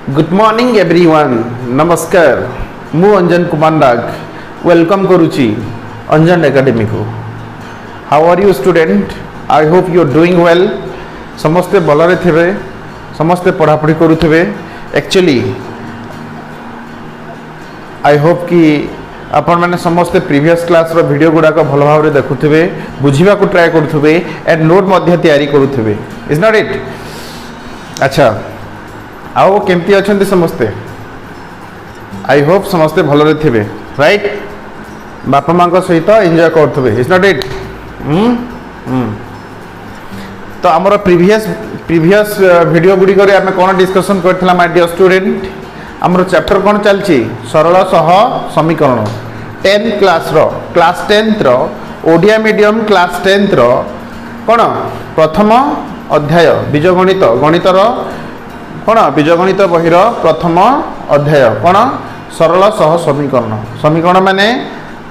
Good morning everyone नमस्कार मु अंजन Kumar Nag welcome करुची अंजन एकेडमी को। How are you student? I hope you are doing well. समस्ते भलरे थे, समस्ते पढ़ापढ़ी करुवे। एक्चुअली आई होप कि आपण मैंने समस्ते प्रीवियस क्लास रो वीडियो गुड़ाक भल भाव देखुवे, बुझा को ट्राए करुवे एंड नोट मध्य तैयारी करुवे। Is not it? अच्छा, आओ केमती अच्छा समस्ते? आई होप समस्ते भलरे थे, राइट? बापा माँ सहित एंजॉय करुवे। Is not it? तो आमर प्रीवियस वीडियो गुड़िक आम कौन डिस्कसन करथिला माय डियर स्टूडेंट? आमर चैप्टर कौन चलची? सरल सह समीकरण। 10th क्लास रो, क्लास 10th रो ओडिया मीडियम क्लास 10th रो कौन प्रथम अध्याय बीजगणित गणितर कौन बीजगणित बहिर प्रथम अध्याय कौन सरल सह समीकरण। समीकरण माने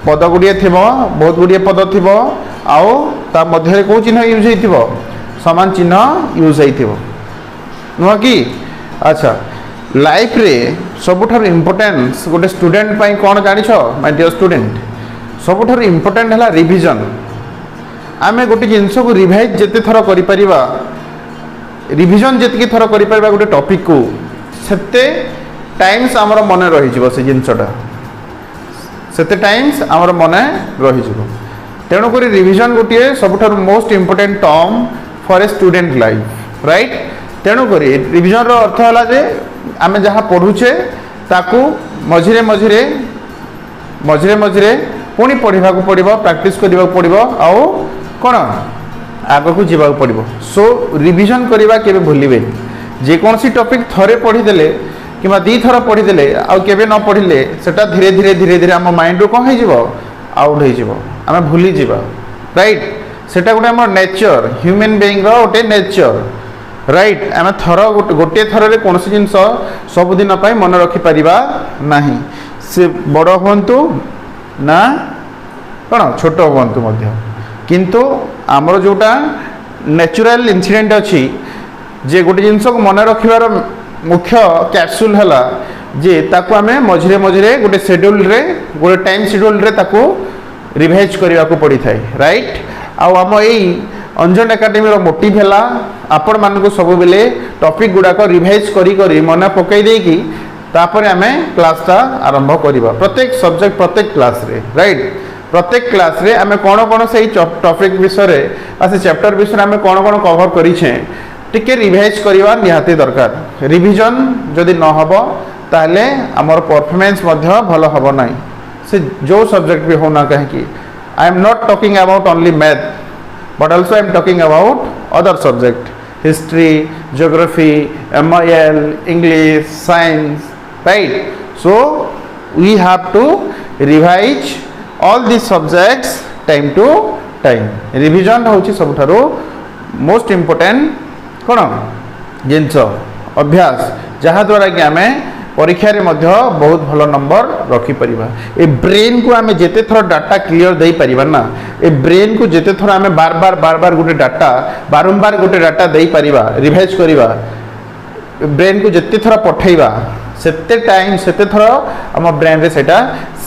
पद गुड़िए थी, बहुत गुड़िए पद थी, आउ ता मध्य कौ चिन्ह यूज हो? समान चिन्ह यूज हो नुह कि? अच्छा, लाइफ रे सबुठार इम्पोर्टेंस गोटे स्टूडेंट पाई कौन जानिछ माय डियर स्टूडेंट? सबुठार इम्पोर्टेंट है रिविजन। आमे गोटे जिनस को रिवाइज जिते थर करि परिबा, रिविजन जितकी थर करि परिबा गोटे टॉपिक को, सेते टाइम्स हमर मन रहि जिवो से जिनसटा, सेते टाइम्स हमर मन रहि जिवो। तेणु करी रिविजन गोटे सबुठार most important term for a student life, right? तेणु करी रिविजन रो अर्थ हला जे आमे जहाँ पढ़ुचे ताकू मझिरे मझिरे मझिरे मझिरे पुणी पढ़ा पड़ो, प्रैक्टिस करने पड़ो, आउ कौन आग को जीवाक पड़ो। सो रिविजन करवा के भूलिए। जेकोसी टॉपिक थरे पढ़ीदे कि दी थर पढ़ीदे आउ केबे न पढ़िले सेटा धीरे धीरे धीरे धीरे आम माइंड रू कौन हो आउट हो आम भूली जावा, राइट? सेटा गोटे आम नेचर, ह्यूमन बीइंग रो गोटे नेचर, राइट? आम थर गोटे थर रे कौन जिनस सबुदिन मन रखिपर ना, से बड़ हूँ ना कौन छोट हूँ, किंतु आमर जोटा नेचुरल इनसीडेंट अच्छी जे गोटे जिनस को मन रखार मुख्य कैप्सूल है जे ताकू आमे मझिरे मझिरे गोटे शेड्यूल रे, गोटे टाइम शेड्यूल रे ताकू रिवाइज करने को पड़ी थाए, राइट? आम यही अंजन एकेडमी रो मोटिव है आपण मानक सब बेले टॉपिक गुड़ाक रिवाइज करी मन पकई देकी तापर आमे क्लासटा आरंभ करिबा। प्रत्येक सब्जेक्ट प्रत्येक क्लास रे, राइट? प्रत्येक क्लास रे आमे कौन कौन से टॉपिक विषय रे से चैप्टर विषय आमे कौन कौन कवर करिछे टिके रिवाइज करवा निहाती दरकार। रिविजन जदि न हबो ताले हमर परफॉर्मेंस मध्य भलो हबो नाही, से जो सब्जेक्ट भी होना कहीं। I am not talking about only math but also I am talking about other subject, history, geography, MIL, English, science, right? So we have to revise all these subjects time to time. Revision होची सबठारो most important कौन जिनस अभ्यास जहाँ द्वारा कि आमे परीक्षा रे मध्य बहुत भलो नंबर रखी परिबा। ए ब्रेन को आमे जेते थर डाटा क्लियर देई परिबा ना, ए ब्रेन को जेते थर आमे बार बार गोटे डाटा बारंबार गोटे डाटा देई परिबा, रिवाइज करिबा, ब्रेन को जेते थर पठेइबा सेते टाइम सेते थर हम ब्रेन रे सेटा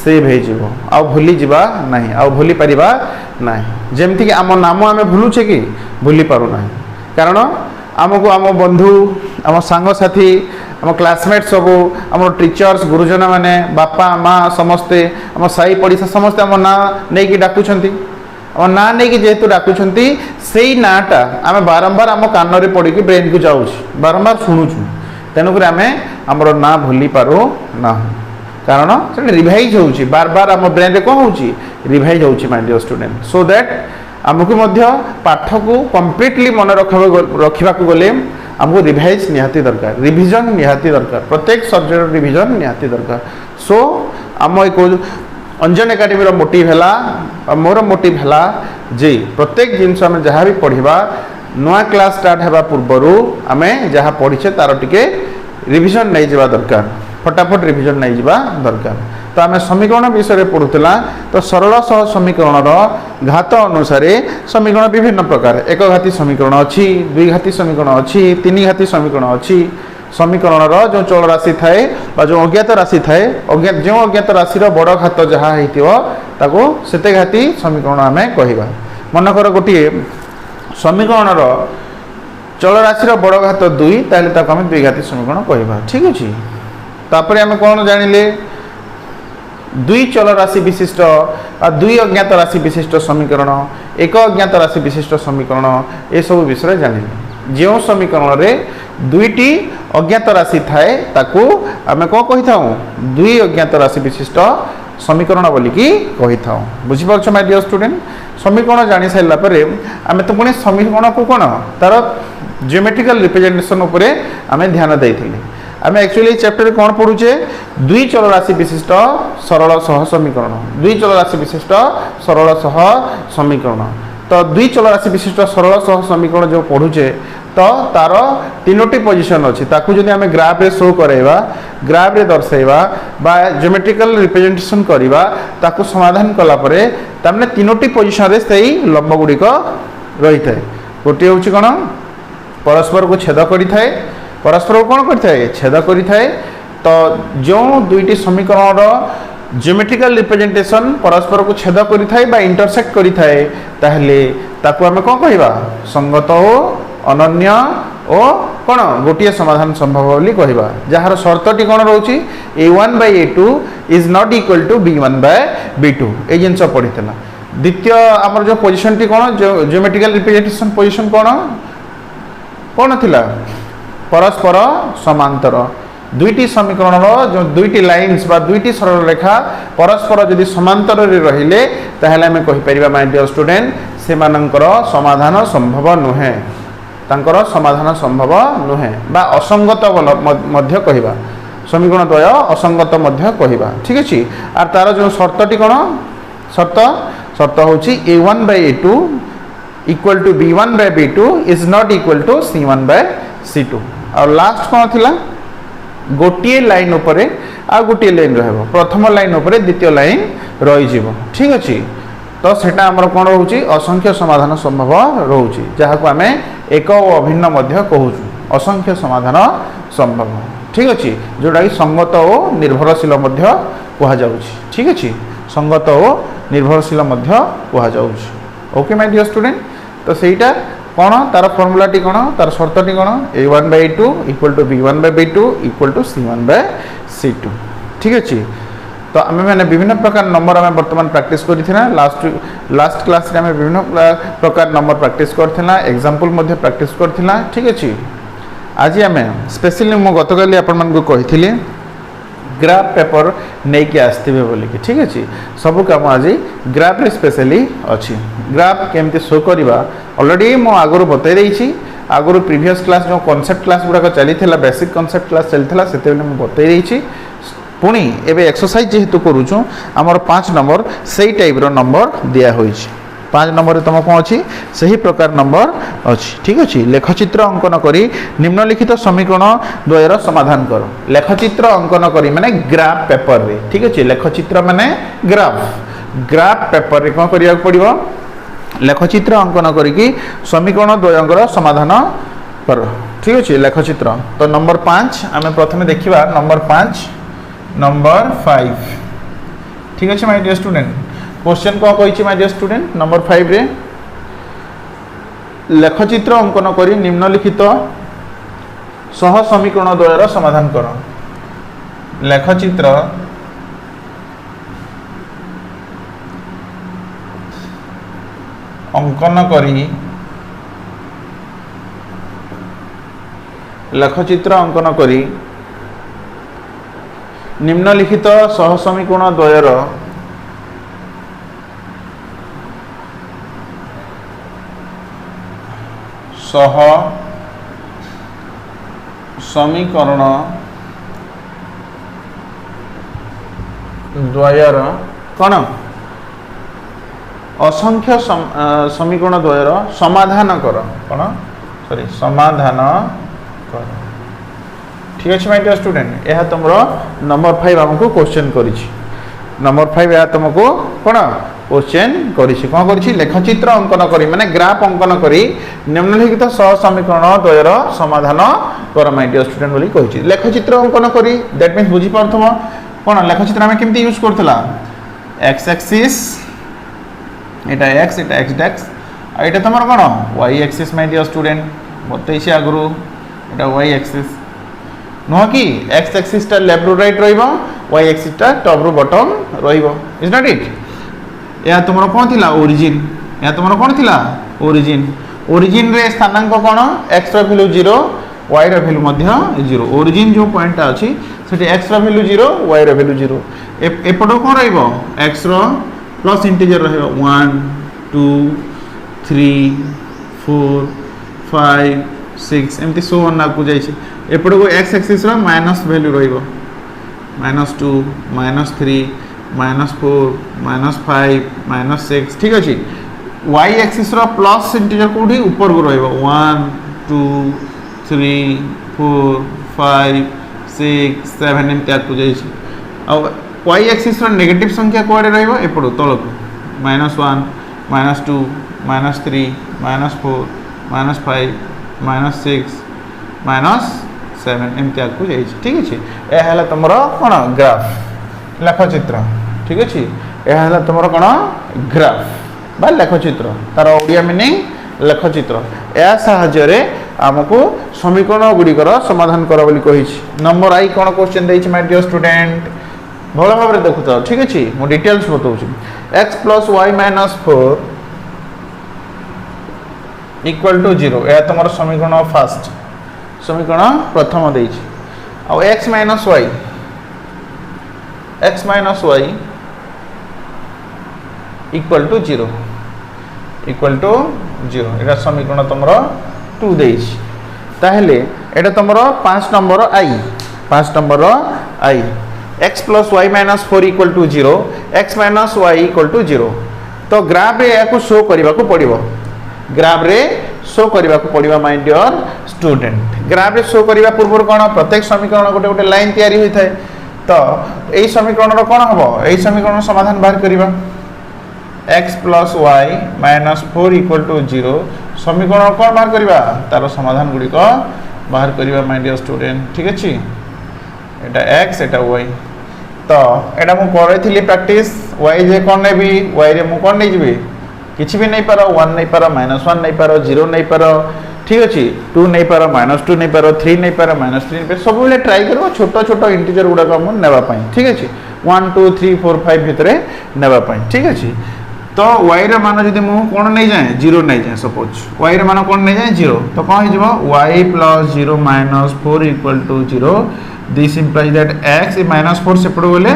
सेव हे जिवो, आ भूली जिबा नाही, आ भूली परिबा नाही। जेमति कि आम नाम आमे भूलुछे कि भूली पारु नाही, कारण आमको आम बंधु, आम सांग साथी, आम क्लासमेट सब, आम टीचर्स गुरुजन माने, बापा माँ समस्ते, आम साई पड़िशा समस्ते आम ना नहीं कि डाकुछंती, आम ना नहीं कि जेहेतु डाकुछंती सेई नाटा आम बारंबार आम कान रे पड़ी कि ब्रेन को जाउछ, बारंबार शुणुछु। तेणुक आम आमर ना भूली पारो ना, कारण से रिवाइज होउची बार बार आम ब्रेन रे कौन होउची रिवाइज होउची my dear student. So that आमको मध्य पाठ को कंप्लीटली मन रखा गले आमको रिवाइज निहाती दरकार, रिविजन निहाती दरकार, प्रत्येक सब्जेक्ट रिविजन निहाती दरकार। सो आम एक अंजन एकेडमी रो मोटिव है, मोर मोटिव है जे प्रत्येक जिनस आम जहाँ भी पढ़ा नुआ क्लास स्टार्ट होगा पूर्वर आम जहाँ पढ़ीचे तार टिके रिविजन नहीं जावा दरकार, फटाफट रिविजन नहीं जावा दरकार। तो आम समीकरण विषय पढ़ुला, तो सरल सह समीकरण घात अनुसार समीकरण विभिन्न प्रकार, एक घाती समीकरण अच्छी, दुई घाती समीकरण अच्छी, तीन घाती समीकरण अच्छी। समीकरण जो चल राशि थाए जो अज्ञात राशि थाए जो अज्ञात राशि बड़ घात जहाँ होता सेते घाती समीकरण आम कहवा मनकर गोटे समीकरण चल राशि बड़ घात 2 ताहले आम द्विघाती समीकरण कहवा ठीक अच्छे तापर आम कौन जानिले दुई चल राशि विशिष्ट दुई अज्ञात राशि विशिष्ट समीकरण एक अज्ञात राशि विशिष्ट समीकरण ये सब विषय जानिले जो समीकरण रे दुईटी अज्ञात राशि थाए ताकू आम कौन कही था दुई अज्ञात राशि विशिष्ट समीकरण बोलिकी कही था बुझीपार माय डियर स्टूडेंट समीकरण जानी सारा पर आम तो पुणी समीकरण को कौन तार जियोमेट्रिकल रिप्रेजेंटेशन उपरे आम ध्यान देते आम एक्चुअली चैप्टर कौन पढ़ुचे दुई चल राशि विशिष्ट सरल सह समीकरण दुई चल राशि विशिष्ट सरल सह समीकरण तो दुई चल राशि विशिष्ट सरल सह समीकरण जो पढ़ुचे तो तार तीनोटी पोजीशन अच्छी ताकू जब आम ग्राफ रे शो कराइबा ग्राफ रे दर्शाइबा बा जियोमेट्रिकल रिप्रेजेंटेशन करवा ताकू समाधान कला परे तामने तीनोटी पोजीशन रे सही लंब गुड़िक रही थाए गोटे हूँ कौन परस्पर को छेद करि थाए परस्पर को कौन करें छेद करें तो जो दुईटी समीकरण जियोमेट्रिकल रिप्रेजेंटेशन परस्पर को छेद करें इंटरसेक्ट करें आम कौन कहवा संगत हो अनन्य और कौन गोटे समाधान संभव बोली कहवा जार शर्तटी कौन रोचे a1/a2 is not equal to b1/b2 ये जिन पड़ी द्वितीय आमर जो पोजिशन टी कौन जियोमेट्रिकल रिप्रेजेंटेशन पोजिशन कौन कौन थिला परस्पर समांतर दुईटी समीकरण जो दुईटी लाइन्स बा दुईटी सरल रेखा परस्पर यदि समांतर रहिले ताहले आमे कहि परिबा माय डियर स्टूडेंट से मानकर समाधान संभव नुहे तांकर समाधान संभव नुहे बा असंगत मध्य कहवा समीकरण द्वय असंगत मध्य कहवा ठीक अछि आर तार जो शर्तटी कोन शर्त होछि a1/a2 equal to b1/b2 is not equal to c1/c2 और लास्ट कौन थिला गोटे लाइन उपरे आ गोटे लाइन रहबो प्रथम लाइन उपरे द्वितीय लाइन रही जीवो ठीक अछि तो सेटा हमर कोन रहउची असंख्य समाधान संभव रहउची जहा को हमें एक और अभिन्न मध्य कहउछु असंख्य समाधान संभव ठीक अछि जोडा कि संगत और निर्भरशील मध्य कहा जाउची ठीक अछि संगत और निर्भरशील मध्य कहा जाउची ओके माय डियर स्टूडेंट तो सेटा कौन तार फर्मूला टी कौन तार शर्तटी कौन a1/a2 equal to b1/b2 equal to c1/c2 ठीक अच्छे तो आम मैंने विभिन्न प्रकार नंबर आम बर्तमान प्रैक्टिस करथिना लास्ट क्लास रे आम विभिन्न प्रकार नंबर प्रैक्टिस करथिना एग्जांपल मध्य प्रैक्टिस करथिना ठीक अच्छे आज आम स्पेशली मु गतकाली आपण मन को कहिथिले ग्राफ पेपर नहीं कि आसथिबे बोलिकी ठीक अच्छे सब काम आज ग्राफ रे स्पेशली अच्छी ग्राफ केमती शो करवा ऑलरेडी मो आगुरी बतई देछि आगुरी प्रीवियस क्लास जो कॉन्सेप्ट क्लास गुड़ाक चली बेसिक कॉन्सेप्ट क्लास चलता से बतई देछि पुणी एबे एक्सरसाइज जेहेतु करूछु आमर 5 नंबर सही टाइप रो नंबर दिया होइछि 5 नंबर तुम कौन अच्छी से ही प्रकार नंबर अच्छी ठीक अच्छे लेखचित्र अंकन करी निम्नलिखित समीकरण द्वयर समाधान कर लेखचित्र अंकन करी माने ग्राफ पेपर रे ठीक अच्छे लेखचित्र माने ग्राफ पेपर रे कौन करिया पड़िबो लेखचित्र अंकन करी समीकरण द्वयंकर समाधान कर ठीक अच्छे लेखचित्र तो नंबर 5 आम प्रथम देखा नंबर 5 ठीक अच्छे माय डियर स्टूडेंट क्वेश्चन कौन कही माय डियर स्टूडेंट नंबर 5 रे लेखचित्र अंकन करी निम्नलिखित सह समीकरण द्वयर समाधान कर लेखचित्र अंकन करी लेखचित्र अंकन करी निम्नलिखित सह समीकरण द्वयर सह समीकरण द्वयर कौन असंख्य समीकरण द्वयर समाधान कर कौन सॉरी समाधान कर ठीक अच्छे माय डियर स्टूडेंट यह तुम नंबर 5 आमको क्वेश्चन करिछि नंबर 5 यह तुमको कौन क्वेश्चन करिछि कोन करिछि लेखचित्र अंकन करी माने ग्राफ अंकन करी निम्नलिखित सह समीकरण द्वयर समाधान कर माय डियर स्टूडेंट बोली कहिछि लेखचित्र अंकन करी दैट मींस बुझी परथम कोन लेखचित्र हम केमती यूज करथला x एक्सिस एटा x एटा x डैक्स आ एटा तमर कोन y axis my dear student बतैछि आगुरु एटा y एक्सिस नो कि x एक्सिस टा लेफ्ट टू राइट रहइबो y एक्सिस टा टॉप रो बॉटम रहइबो इज नॉट इट या तुमरो कोन थिला ओरिजिन या तुमरो कोन थिला ओरिजिन ओरिजिन रे स्थानांक कोन x रो वैल्यू 0 y रो वैल्यू मध्य 0 ओरिजिन जो पॉइंट अछि सेठी x रो वैल्यू 0 y रो वैल्यू 0 एपडो कोन रहइबो x रो प्लस इंटीजर रहइबो 1 2 3 4 5 6 एमती सो ऑन ना को जाई छै एपडो को x axis rho minus value रहइबो -2 -3 -4 -5 -6 ठीक अछि y एक्सिस रो प्लस इंटीजर कोठी ऊपर को रहइबो 1 2 3 4 5 6 7 एमती आ को जाई छै आ y एक्सिस रो नेगेटिव संख्या कोडे रहइबो एपडो तळको -1 -2 -3 -4 -5 -6 -7 एमती आ को जाई छै ठीक अछि ए हला तमरो कोन ग्राफ लेखचित्र ठीक अछि ए हला तमरो कोन ग्राफ बा लेखचित्र तार ओडिया मीनिंग लेखचित्र ए साहाय्य रे हमकु समीकरण गुडी कर समाधान कर बोली कहि छी नंबर आई कोन क्वेश्चन दै छी माय डियर स्टूडेंट भलो भाबरे देखु त ठीक अछि मो डिटेल्स बतौ छी x + y - 4 इक्वल टू 0 ए तमरो समीकरण फर्स्ट समीकरण प्रथम दै छी आ x - y इक्वल टू 0 एटा समीकरण तमरो 2 दै छी ताहेले एटा तमरो 5 नंबर आई x + y - 4 equal to 0 x - y equal to 0 तो ग्राफ रे याको शो करबा को पड़िबो ग्राफ रे शो करबा को पड़िबा माय डियर स्टूडेंट ग्राफ रे शो करबा पूर्व कोन प्रत्येक समीकरण गोटे गोटे लाइन तयारी होई थाए तो एई समीकरण रो कोन हबो एई समीकरण समाधान बाहर करबा x + y - 4 इक्वल टू 0 समीकरण कोन बाहर करबा तारो समाधान गुडी को बाहर करबा माय डियर स्टूडेंट ठीक अछि एटा x एटा y तो एटा मु करैथिली प्रैक्टिस y जे कोन नेबी y रे मु कोन नै जिबी किछि भी नहीं पारो 1 नहीं पारो -1 नहीं पारो 0 नहीं पारो ठीक अछि 2 नहीं पारो -2 नहीं पारो 3 नहीं पारो -3 नहीं पारो सब बेले ट्राई करबो छोटो छोटो इंटीजर गुडा को हम नेबा पई ठीक अछि 1 2 3 4 5 भितरे नेबा पई ठीक अछि तो y रे मान जदि मु कोन नै जाय 0 नै जाय सपोज y रे मान कोन नै जाय 0 तो कोन हो जिवो y + 0 - 4 equal to 0 this implies that x -4 सेपड़ बोले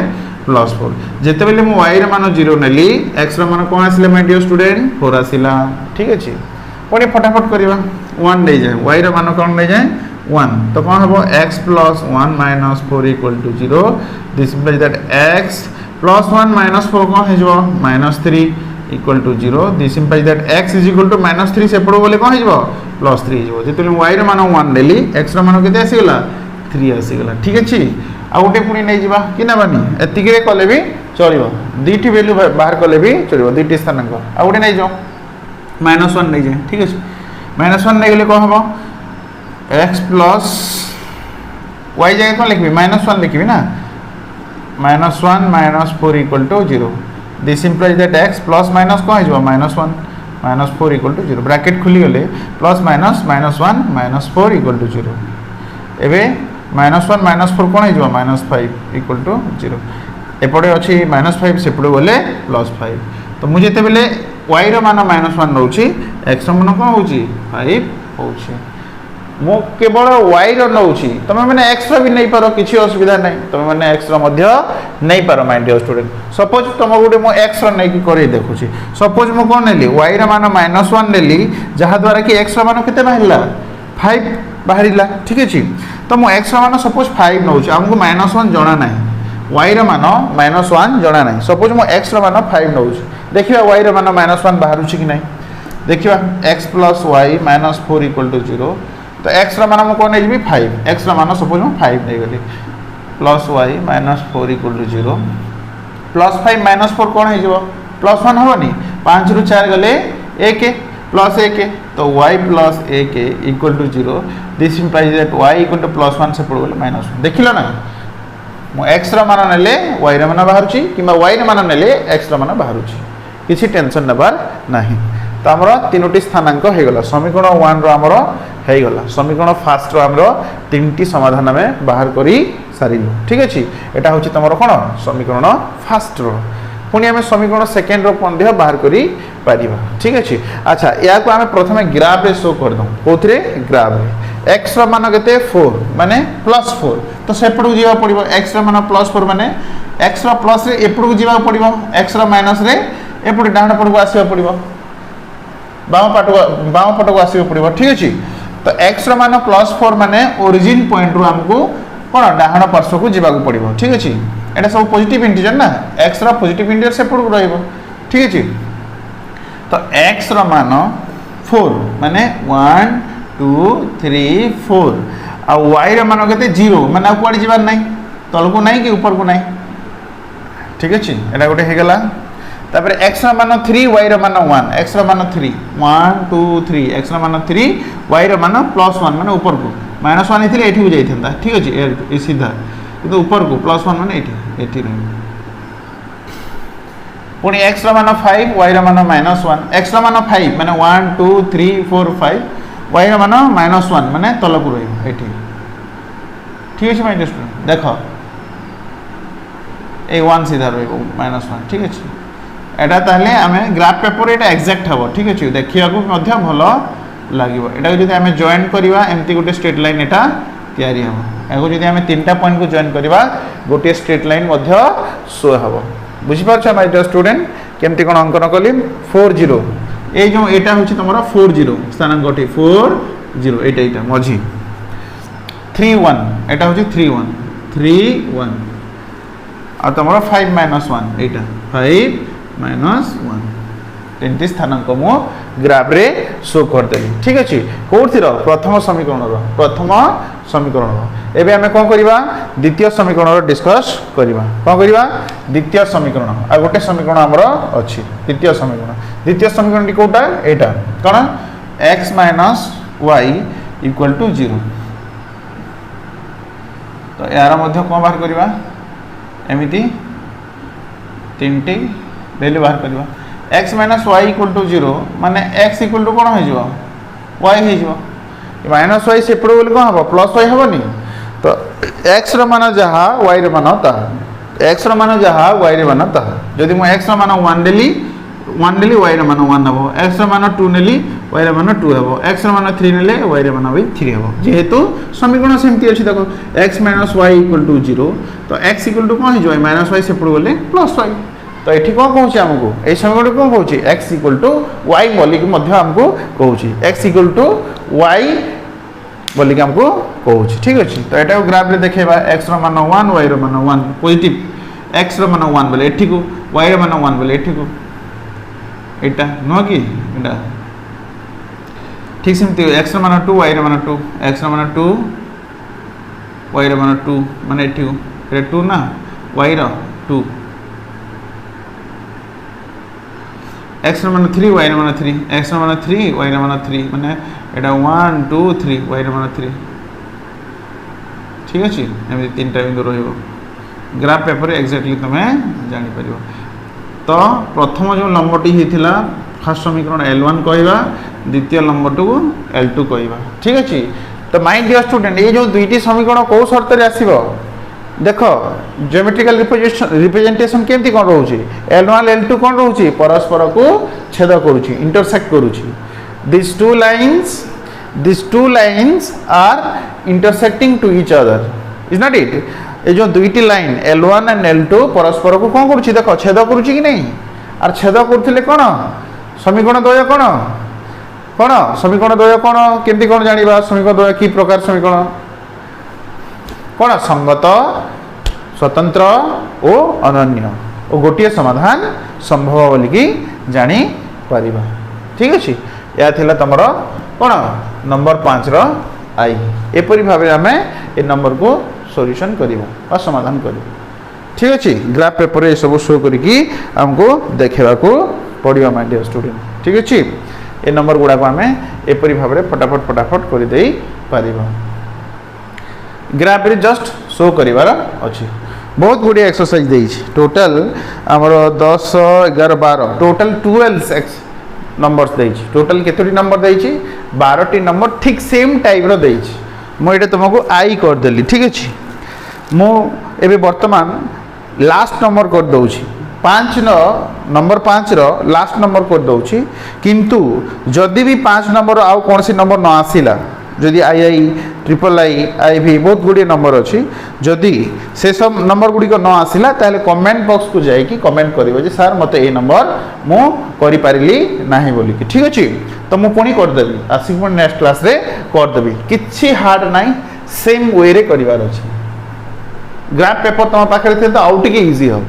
+4 जेते बेले मु y रे मान 0 नेली x रे मान कोन आसिले माय डियर स्टूडेंट 4 आसिला ठीक अछि पुणी फटाफट करबा 1 नै जाय y रे मान कोन नै जाय 1 तो कोन हबो x + 1 - 4 equal to 0 this implies that x + 1 - 4 कोन हे जबो -3 equal to 0 this implies that x is equal to -3 सेपड़ बोले कोन हे जबो +3 हे जबो जेते y रे मान 1 नेली x रे मान केते आसीगला 3 आसीगला ठीक अछि आ गोटे पुणी नै जिबा कि ना बानी एतिके रे कले भी चलिबो दुईटी वैल्यू बाहर कले भी चलिबो दुईटी स्थानांक आ गोटे नै जो -1 नै जे ठीक अछि -1 नै गेले को हबो x प्लस y जगह को लिखबी -1 लिखबी ना -1 - 4 equal to 0 this implies that x plus minus को हिजबो -1 - 4 इक्वल टू 0 ब्रैकेट खुली गेले प्लस माइनस -1 - 4 इक्वल टू 0 एबे -1 - 4 कोन हिजबो -5 इक्वल टू 0 एपडे अछि -5 सेपडे बोले +5 तो मु जेते बेले y रो मान -1 नउची x रो मान कोन होउची 5 होउची मु केवल y रो नउची तमे माने x रो भी नै पारो किछि असुविधा नै तमे माने x रो मध्य नै पारो माय डियर स्टूडेंट सपोज तम गुडे मु x रो नै की करै देखुची सपोज मु कोन नेली y रो मान -1 नेली जहा द्वारा कि x रो मान केते बाहिरला 5 बाहिरला ठीक अछि तो मु x रो मान सपोज 5 नउची हमको -1 जणा नै y रो मान -1 जणा नै सपोज मु x रो मान 5 नउची देखिबा y रो मान -1 बाहरु छी कि नै देखिबा x + y - 4 इक्वल टू 0 तो x रो मान मु कोन नै जिबी 5 x रो मान सपोज मु 5 नै गली +y - 4 इक्वल टू 0 +5 - 4 कोन हे जिवो +1 हेनी 5 रु 4 गले 1 प्लस 1 तो y plus 1 equal to 0 this implies that y equal to +1 से पड़ गले -1 देखिलो ना मु x रा मान नेले y रा मान बाहर छि किबा y रा मान नेले x रा मान बाहर छि किछि टेंशन नबार नाही तो हमरो तीनोटी स्थानांक हे गला समीकरण 1 रो हमरो हे गला समीकरण फर्स्ट रो हमरो तीनटी समाधान में बाहर करी सारिलु ठीक अछि एटा होछि तमरो कोन समीकरण फर्स्ट रो पुणी आम समीकरण सेकेंड रो बाहर करी पारिबा ठीक अछि अच्छा या को आम प्रथमे ग्राफ रे शो कर दम कोथरे ग्राफ रे x रो मान केते 4 माने +4 तो सेपड़ को जीवा पड़िबो x रो मान +4 माने x रो प्लस रे एपड़ को जीवा पड़िबो x रो माइनस रे एपड़ डाहण पड़ को आसीबा पड़िबो बाम पट को आसीबा पड़िबो ठीक अछि तो x रो मान +4 माने ओरिजिन पॉइंट रो हमको कोन डाहण पार्श्व को जीवा को पड़िबो ठीक अछि एटा सब पॉजिटिव इंटीजर ना x रा पॉजिटिव इंटीजर से पड़ को रहइबो ठीक अछि तो x रा मान 4 माने 1 2 3 4 आ y रा मान केते 0 माने आ कुआडी जीवार नै तल को नै कि ऊपर को नै ठीक अछि एटा गोटे हे गेला तापर x रा मान 3 y रा मान 1 x रा मान 3 1 2 3 x रा मान 3 y रा मान +1 माने ऊपर को -1 हेथिले एठी हो जाइथंदा ठीक अछि ए सीधा किंतु ऊपर को +1 माने एठी नै पुणी x रा मान 5 y रा मान -1 x रा मान 5 माने 1 2 3 4 5 y रा मान -1 माने तल को रहइबो एठी ठीक अछि माय स्टूडेंट देखो ए 1 सीधा रहइबो -1 ठीक अछि एटा ताले आमे ग्राफ पेपर एटा एग्जैक्ट हबो ठीक अछि देखिया को मध्य भलो लागिवो एटा जदि आमे जॉइन करिवा एम्ति गोटे स्ट्रेट लाइन एटा तयारी हबो एगो जदि आमे तीनटा पॉइंट को जॉइन करिवा गोटे स्ट्रेट लाइन मध्य शो हबो बुझि पारछ माय डियर स्टूडेंट केमति कोन अंकन कली 40 ए जो एटा होछि तमरा 40 स्थानांकटी 40 एटा मझी 31 एटा होछि 31 आ तमरा 5 -1 एटा 5 -1 तीनटी स्थानांक मो ग्राफ रे शो कर देली ठीक अछि कोथिरो प्रथम समीकरण एबे हमें कोन करिवा द्वितीय समीकरण रो डिस्कस करिवा कोन करिवा द्वितीय समीकरण आ गोटे समीकरण हमरो अछि द्वितीय समीकरण टी कोटा एटा कोन x y = 0 तो यार मध्य कोन बाहर करिवा एमिति तीनटी वैल्यू बाहर करिवा x y = 0 माने x = कोन हो जिवो y हो जिवो -y से पड़ बोले कोन हबो +y हबोनी तो x रो मान जहा y रो मान ता x रो मान जहा y रो मान ता जदि म x रो मान 1 लेली y रो मान 1 हबो x रो मान 2 नेली y रो मान 2 हबो x रो मान 3 नेले y रो मान भी 3 हबो जेहेतु समीकरण सेमति अछि देखो x - y = 0 तो x = कोन हो जिवो -y से पड़ बोले +y तो एठी कोन कहूची हमको ए समीकरण कोन कहूची x = y बोली के मध्य हमको कहूची x = y बोली के हमको कहूची ठीक अछि तो एटा ग्राफ रे देखेबा x रो मान 1 y रो मान 1 पॉजिटिव x रो मान 1 बोले एठी को y रो मान 1 बोले एठी को एटा नो कि एटा ठीक सेमति x रो मान 2 y रो मान 2 x रो मान 2 y रो मान 2 माने एठी को एटा 2 ना y रो 2 x रो मान 3 y रो मान 3 x रो मान 3 y रो मान 3 माने एटा 1 2 3 y रो मान 3 ठीक अछि एमे तीनटा बिंदु रहइबो ग्राफ पेपर एक्जेक्टली तमे जानि परिबो तो प्रथम जो नंबरटी हेतिला फर्स्ट समीकरण L1 कहइबा द्वितीय नंबर को L2 कहइबा ठीक अछि तो माय डियर स्टूडेंट ए जो दुईटी समीकरण को शर्त रे आसीबो देखो ज्योमेट्रिकल रिप्रेजेंटेशन केमती कोन रहउची L1 L2 कोन रहउची परस्पर को छेद करूची इंटरसेक्ट करूची these two lines are intersecting to each other is not it ए जो दुईटी लाइन L1 एंड L2 परस्पर को कोन करूची देखो छेद करूची कि नहीं आर छेद करथिले कोन समीकरण द्वय कोन समीकरण द्वय कोन केमती कोन जानिबा समीकरण द्वय की प्रकार समीकरण कोन संगत स्वतंत्र ओ अनन्य ओ गोटिए समाधान संभव बोली की जानी परिबा ठीक अछि या थिला तमरो कोन नंबर 5 रो आई एपरि भाबे हमें ए नंबर को सॉल्यूशन करिवो आ समाधान करिवो ठीक अच्छे ग्राफ पेपर ये सब शो करके आमको देखा पड़ो माय डियर स्टूडेंट ठीक अच्छे ए नंबर गुड़ाक आम एपरी भाव में फटाफट फटाफट करदे पार ग्राफ रे जस्ट शो करार अच्छी बहुत गुड़िया एक्सरसाइज दे टोटाल आमर 10 11 12 total 12 numbers they total केतोटी number they 12टी number ठीक सेम टाइप रो दे मुझे तुमको आई करदेली ठीक अच्छे मुझे बर्तमान लास्ट नंबर कर दूची 5 नंबर 5 लास्ट नंबर कर दूची किंतु जदि भी 5 नंबर आउ कौन सी नंबर न आसिला जदि आई आई ट्रिपल आई आई भी बहुत गुड़िया नंबर अच्छी जदि से सब नंबर गुड़िक न आसिला ताले कमेंट बॉक्स को जाइए कमेंट करिवो जे सर मते ए नंबर मु करि पारिली नाही बोली कि ठीक अछि तो मु पुणी कर देबी आसिक नेक्स्ट क्लास रे कर देबी किछि हार्ड नाही सेम वे रे करिवार अछि ग्राफ पेपर तुम पाखे थे तो आउ टे इजी हम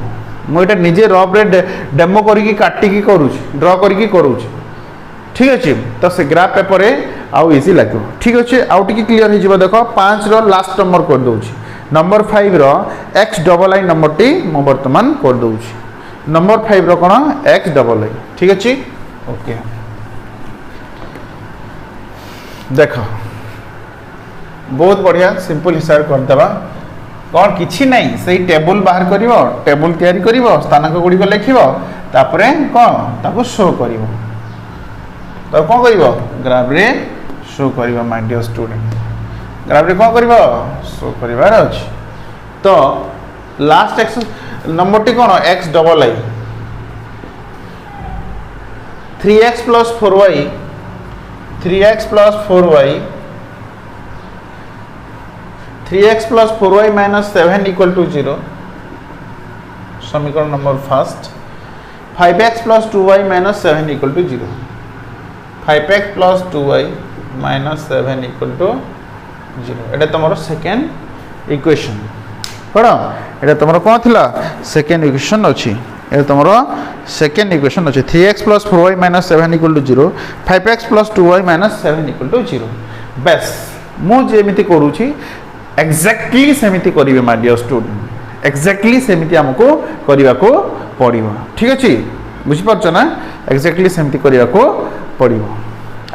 मुझे निजे रफ रे डेमो करी काटिकी करुँच ड्र करी करुँच ठीक अच्छे तो से ग्राफ पेपर आउ इजी लगे ठीक अच्छे आउ टे क्लीयर हो देख 5 लास्ट नंबर कर दूची नंबर 5 एक्स डबल आई नंबर टी मु बर्तमान कर दूची नंबर 5 कौन एक्स डबल आई ठीक अच्छे ओके देख बहुत बढ़िया सिंपल हिसाब करदेवा कौन किसी नहीं से टेबुल बाहर कर टेबुल तैयारी कर स्थानांक गुड़िक लिख तापर कौन ताको शो कर तो कौन कर ग्राफ रे शो कर माय डियर स्टूडेंट ग्राफ रे कौन कर शो करार अच्छे तो लास्ट एक्स नंबर टी कौन एक्स डबल आई 3x plus 4y 3x plus 4y 3x plus 4y minus 7 equal to 0 समीकरण number first 5x plus 2y minus 7 equal to 0 5x plus 2y minus 7 equal to 0 एटा तुम second equation पढ़ एटा तुम कौन थिला सेकेंड इक्वेशन अच्छी ये तुम सेकेंड इक्वेशन अच्छे 3x plus 4y minus 7 equal to 0 5x plus 2y minus 7 equal to 0 बेस मुझे करुँची एक्जाक्टली सेमिति करिवे माय डियर स्टूडेंट एक्जाक्टली सेमिति हमको करने को पड़ो ठीक अच्छे बुझीपार ना एक्जाक्टली सेमिति करने को पड़ो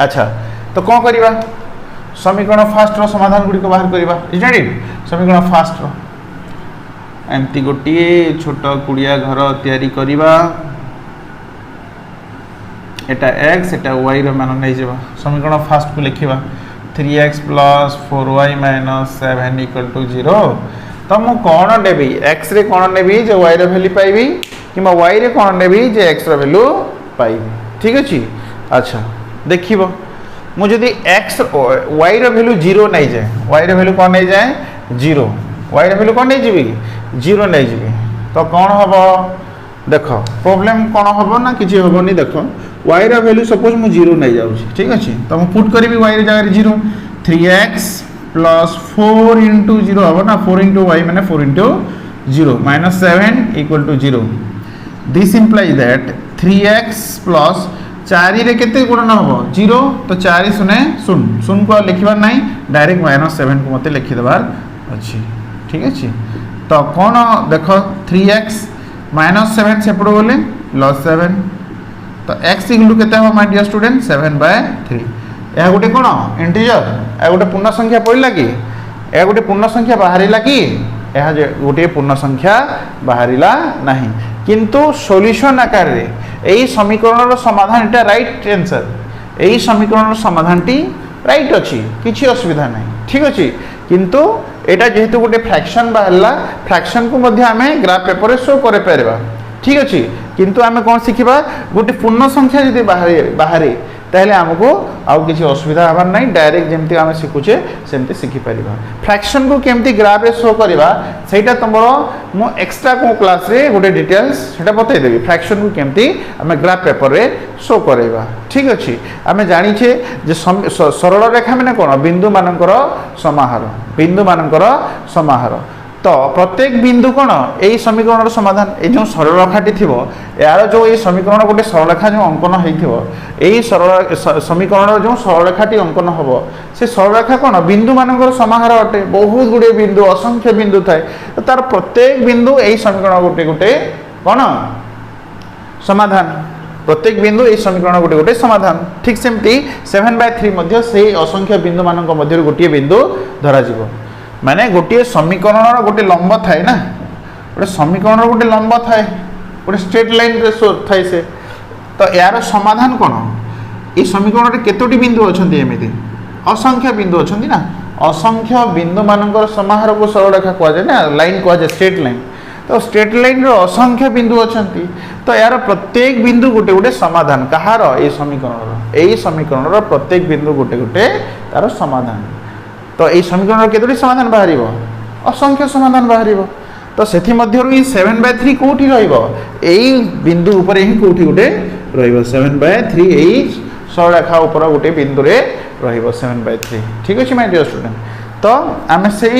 अच्छा तो कौन करवा समीकरण फास्ट रो समाधान गुड़ी को बाहर करवा समीकरण फास्ट रो एमती गोटे छोट कुड़िया घर तैयारी करवा एटा x एटा y रो मान नहीं जावा समीकरण फास्ट को लिखिबा 3x plus 4y minus 7 equal to 0 तो मु कौन नेबी x रे कौन नेबी जो y रो वैल्यू पाइबी कि y रे कौन नेबी जो x रो वैल्यू पाइबी ठीक अछि अच्छा देखिबो मु जदी x y रो वैल्यू 0 नहीं जाए y रो वैल्यू कौन नहीं जाए 0 y रो वैल्यू कौन नहीं जीबी 0 नहीं जीबी तो कौन हबो देखो प्रॉब्लम कौन हबो ना किछि हबो नहीं देखो y रा वैल्यू सपोज मु 0 नहीं जाउछी ठीक अछि तो मु पुट करबी y रे जगह 0 3x प्लस 4 into 0 हबो ना 4 into y माने 4 into 0 minus 7 equal to 0 this implies that 3x plus 4 रे केते गुणन हबो 0 तो 4 सुने सुन सुन को लिखबार नहीं डायरेक्ट -7 को मते लिखि देबार अछि ठीक अछि तो कोन देखो 3x -7 सेपड़ बोले +7 तो x इक्वल टू केते हो माय डियर स्टूडेंट 7/3 या गोटे कोन इंटीजर या गोटे पूर्ण संख्या पड़िला कि या गोटे पूर्ण संख्या बाहरिला कि या गोटे पूर्ण संख्या बाहरिला नहीं किंतु सॉल्यूशन आकार रे एई समीकरण रो समाधान एटा राइट आंसर एई समीकरण रो समाधान टी राइट अछि किछि असुविधा नहीं ठीक अछि किंतु एटा जेहेतु गोटे फ्रैक्शन बाहरला फ्रैक्शन को मध्ये हमें ग्राफ पेपर रे शो करे परबा ठीक अछि किंतु आमे कोन सिखिबा गोटे पूर्ण संख्या यदि बाहरे ताहले हमको आउ किसी असुविधा हबार नहीं डायरेक्ट जमती आम शिखुचे सेमती शिखि परिबा फ्रैक्शन को केमती ग्राफ रे शो करबा सेटा तमरो मो एक्स्ट्रा को क्लास रे गोटे डिटेल्स सेटा बतै देबी फ्रैक्शन को केमती आमे ग्राफ पेपर रे शो करैबा ठीक अछि आमे जानि छे जे सरल रेखा माने कोन बिंदु मानकर समाहार तो प्रत्येक बिंदु कौन यही समीकरण समाधान ये जो सरल रेखाटी थी यार जो ये समीकरण गोटे सरल रेखा जो अंकन होई सरल समीकरण जो सरल रेखाटी अंकन हम से सरल रेखा कौन बिंदु मानकर समाहार अटे बहुत गुड़े बिंदु असंख्य बिंदु थाए तो तार प्रत्येक बिंदु यही समीकरण गोटे गोटे कौन समाधान प्रत्येक बिंदु यही समीकरण गोटे गोटे समाधान ठीक सेमती 7/3 से असंख्य बिंदु मान गोटे बिंदु धरा माने गोटे समीकरण गोटे लंब थाए ना गोटे समीकरण गोटे लंब थाए गोटे स्ट्रेट लाइन थाए से तो यार समाधान कौन ये समीकरण में केतोटी बिंदु अच्छा एमती असंख्य बिंदु अच्छा ना असंख्य बिंदु मानकर समाहार को सरल रेखा कहुए ना लाइन कहुए स्ट्रेट लाइन तो स्ट्रेट लाइन असंख्य बिंदु अच्छा तो यार प्रत्येक बिंदु गोटे गोटे समाधान कहार ये समीकरण प्रत्येक बिंदु गोटे गोटे तार समाधान तो ये समीकरण केतोटी समाधान बाहर असंख्य समाधान बाहर तो से 7/3 कौटी रही बिंदु उपर ही कौटी गोटे रही 7/3 यही सरल रेखा उपर गोटे बिंदु रे रही 7/3 ठीक अच्छे माय डियर स्टूडेंट तो आम से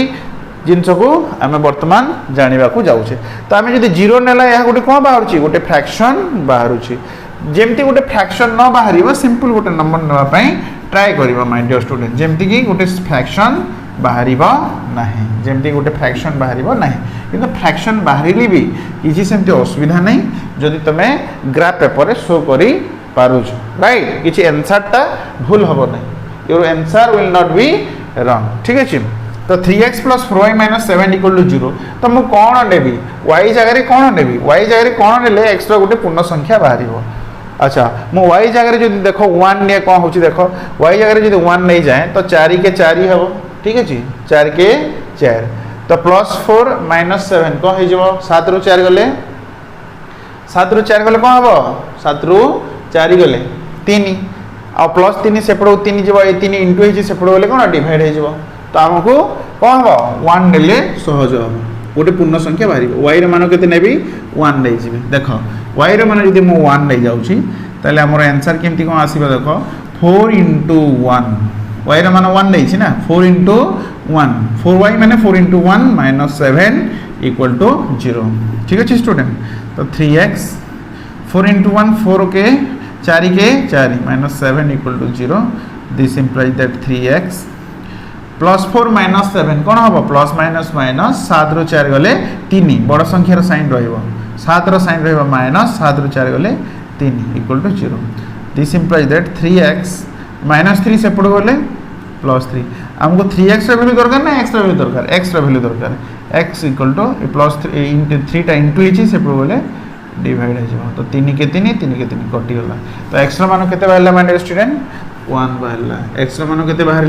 जिनस को आम बर्तमान जानवा जाऊे तो आम जो जीरो नेला यह गोटे कौन बाहर गोटे फ्रैक्शन बाहर जमती गोटे फ्रैक्शन न बाहर सिंपल गोटे नंबर नापी ट्राए कर माय डियर स्टूडेंट जमती कि गोटे फ्रैक्शन बाहर ना जमती गोटे फ्रैक्शन बाहर ना कि फ्रैक्शन बाहर भी किसी सेमती असुविधा नहीं जदि तुम ग्राफ पेपर शो कर पारुछ राइट किसी आंसरटा भूल हम ना your answer will not be wrong ठीक अच्छे तो 3x + 4y - 7 = 0 तो मुझे कौन नेबी y जगह कौन नेबी y जगह कौन ने एक्स गोटे पूर्ण संख्या बाहर अच्छा मु y जगह जो देख 1 ने कौन हो देख y जगह जो 1 नहीं जाए तो 4 के 4 ही हम ठीक अच्छे 4 के 4 तो +4 - 7 कौन हो 7 ରୁ 4 गले 7 ରୁ 4 गले कौन हम 7 ରୁ 4 गले 3 आ +3 सेपड़ 3 जीव ये 3 इंटू हो सेपड़ गले कौन डिवाइड हो तो आमको कौन हम 1 ने सहज हम गोटे पूर्ण संख्या बाहर y मान के नेबी 1 नहीं जी देख y मान जो मुझे 1 नहीं जाऊँगी ताले आमर आंसर केमती कौन आसो देख 4 × 1 y मान 1 नहीं ना 4 × 1 4y माने 4 × 1 - 7 = 0 ठीक अच्छे स्टूडेंट तो 3x 4 × 1 4 के 4 के 4 - 7 = 0 दिस इम्प्लाइज दैट 3x +4 - 7 कौन हम प्लस माइनस माइनस 7 ରୁ 4 गले 3 बड़ संख्यार साइन रहा 7 साइन रहा -7 ରୁ 4 गले 3 = 0 दिस इम्प्लाइज दैट 3x -3 सेपट गले +3 आमको 3x वैल्यू दरकार ना x वैल्यू दरकार x वैल्यू दरकार x = 3 टा इंटू होती सेपट गले डिवाइड हो तो 3 के 3 कटिगला तो x मान के बाहर माय स्टूडेंट 1 बाहर x मान के बाहर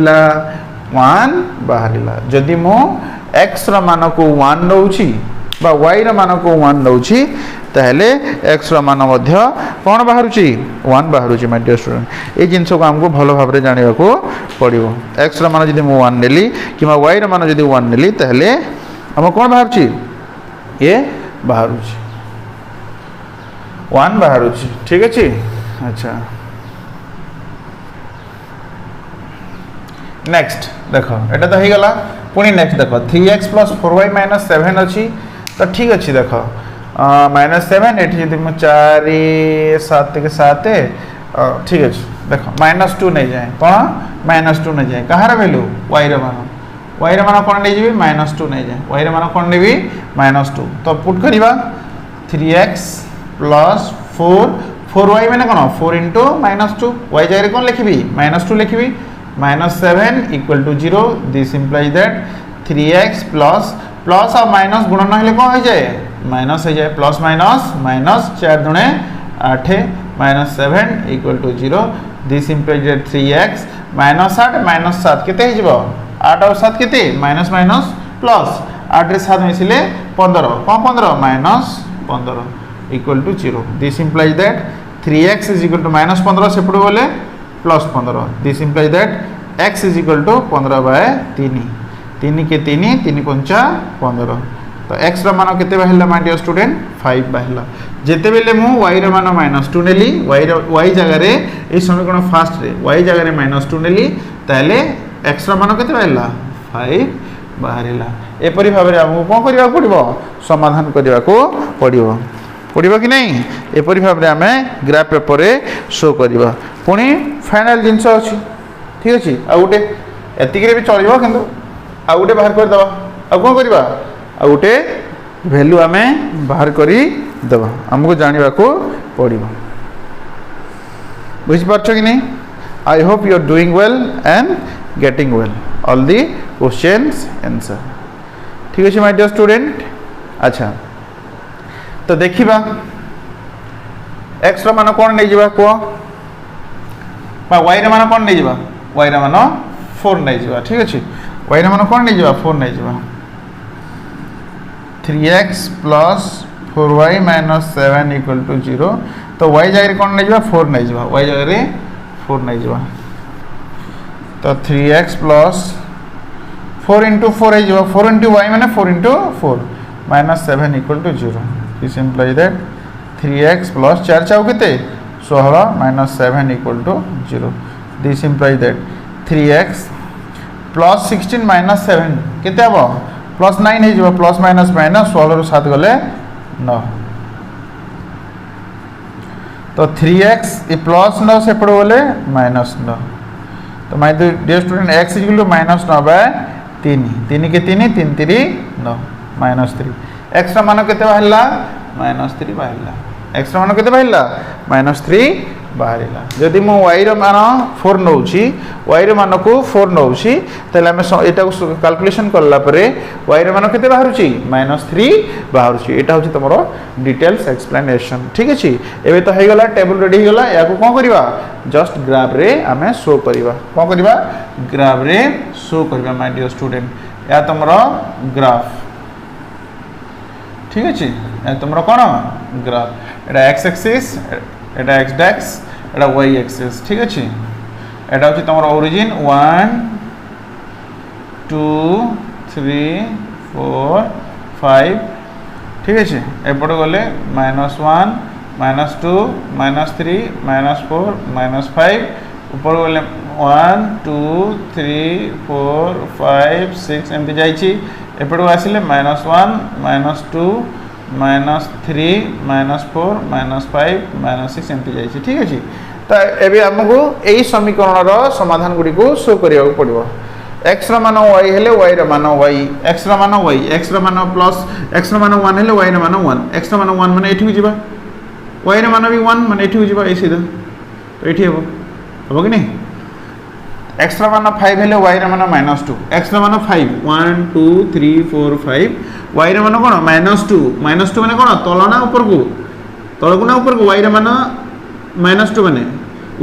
1 बाहर जदि मो x मान को 1 नौची बा y मान को 1 नौची ताहले x मान मध्य कौन बाहर 1 बाहर माय डियर स्टूडेंट ये जिनस को आमको भल भाव में जानवा को पड़ो x मान जदि मु 1 नेली कि y मान जदि 1 नेली ताहले हम कौन बाहर ये बाहर 1 बाहर ठीक अच्छे अच्छा नेक्स्ट देख एटा तो हो गला पुणी नेक्स्ट देख 3x + 4y - 7 अच्छी तो ठीक अच्छे देख -7 ये जी 4 7 के 7 ठीक अच्छे देख -2 नहीं जाए कौन -2 नहीं जाए कहार वैल्यू y मान कौन नहीं जी -2 नहीं जाए y मान कौन नहीं -2 तो पुट करवा 3x + 4y मैंने कौन 4 × -2 y जगह कौन लिखी -2 लिखी -7 = 0 this implies that 3x plus और माइनस गुणन हेले कौन हो जाए माइनस हो जाए plus minus minus 4 × 8 -7 = 0 this implies that 3x -8 - 7 केते हो 8 और 7 केते माइनस माइनस प्लस 8 रे 7 मिसिले 15 कौन 15 -15 = 0 दिस इम्प्लाइज दैट 3x = -15 सेपट गले +15 दिस इम्प्लाइज दैट x = 15/3 3 के 3 3 × 15 तो x मान के बाहर माय डियर स्टूडेंट 5 बाहर जिते बेले मु y मान -2 नेली y जगह ये समीकरण फास्ट रे y जगह -2 नेली ताले x मान के बाहर 5 बाहरिला एपरी भाव में आमको कौन करने पड़ो समाधान करने को पड़ो पड़ो कि नहीं एपरी भाव में आम ग्राफ पेपर शो करवा पुणी फाइनाल जिनस अच्छी ठीक अच्छे आ गोटे एतिक भी चलो कि आ गोटे बाहर करदे आ कौन करवा आ गोटे वैल्यू आम बाहर करदे आमको जानवा को पड़ो बुझीपार कि नहीं I hope you are doing well and getting well all the questions answer ठीक अच्छे माय डियर स्टूडेंट अच्छा तो देखा एक्स मान कौन नहीं जा कह वाई मान कौन नहीं जा वाई मान 4 नहीं जा ठीक अच्छे वाई मान कौन नहीं जा 4 नहीं जा 3x plus 4y minus 7 equal to 0 तो y जगह कौन नहीं जा 4 नहीं जा y जगह 4 नहीं जा तो 3x प्लस 4 इंटू 4 है 4 इंटू वाई मैंने 4 into 4 minus 7 equal to 0 this implies that 3x plus 4 चाउ केते 16 minus 7 equal to 0 this implies that 3x plus 16 minus 7 केते हम प्लस 9 है जो प्लस माइनस माइनस 16 रु 7 गले 9 तो 3x ये प्लस 9 से पड़ो बोले माइनस 9 तो my dear student x equal to minus 9 by 3 3 के 3 3 3 9 माइनस 3 x रा मान केते बाहरला माइनस 3 बाहरला x रा मान केते बाहरला माइनस 3 बाहरला जदि मो y रा मान 4 नउची y रा मान को 4 नउची तले हम एटा को कैलकुलेशन करला परे y रा मान केते बाहरुची माइनस 3 बाहरुची एटा होची तमरो डिटेल्स एक्सप्लेनेशन ठीक अछि एबे तो हे गला टेबल रेडी हे गला या को कोन करबा जस्ट ग्राफ रे हमें शो करबा कोन करबा ग्राफ रे शो करबा माय डियर स्टूडेंट या तमरो ग्राफ ठीक अछि या तमरो कोन ग्राफ एटा x एक्सिस एटा x डैक्स एटा y एक्सिस ठीक अछि एटा होची तमरो ओरिजिन 1 2 3 4 5 ठीक अछि एपड गले -1 -2 -3 -4 -5 ऊपर गले 1 2 3 4 5 6 एमती जाइछि एपड आसिले -1 -2 -3 -4 -5 -6 एमती जाइछि ठीक अछि तो एबे हमको एई समीकरण रो समाधान गुडी को शो करिया पड़िबो x रा मान y हेले y रा मान y x रा मान y x रा मान प्लस x रा मान 1 हेले y रा मान 1 x रा मान 1 माने एठी जिबा y रा मान भी 1 माने एठी जिबा ए सीधा तो एठी हेबो कि नहीं x रा मान 5 हेले y रा मान -2 x रा मान 5 1 2 3 4 5 y रा मान कोन -2 -2 माने कोन तलना ऊपर को तळको ना ऊपर को y रा मान -2 माने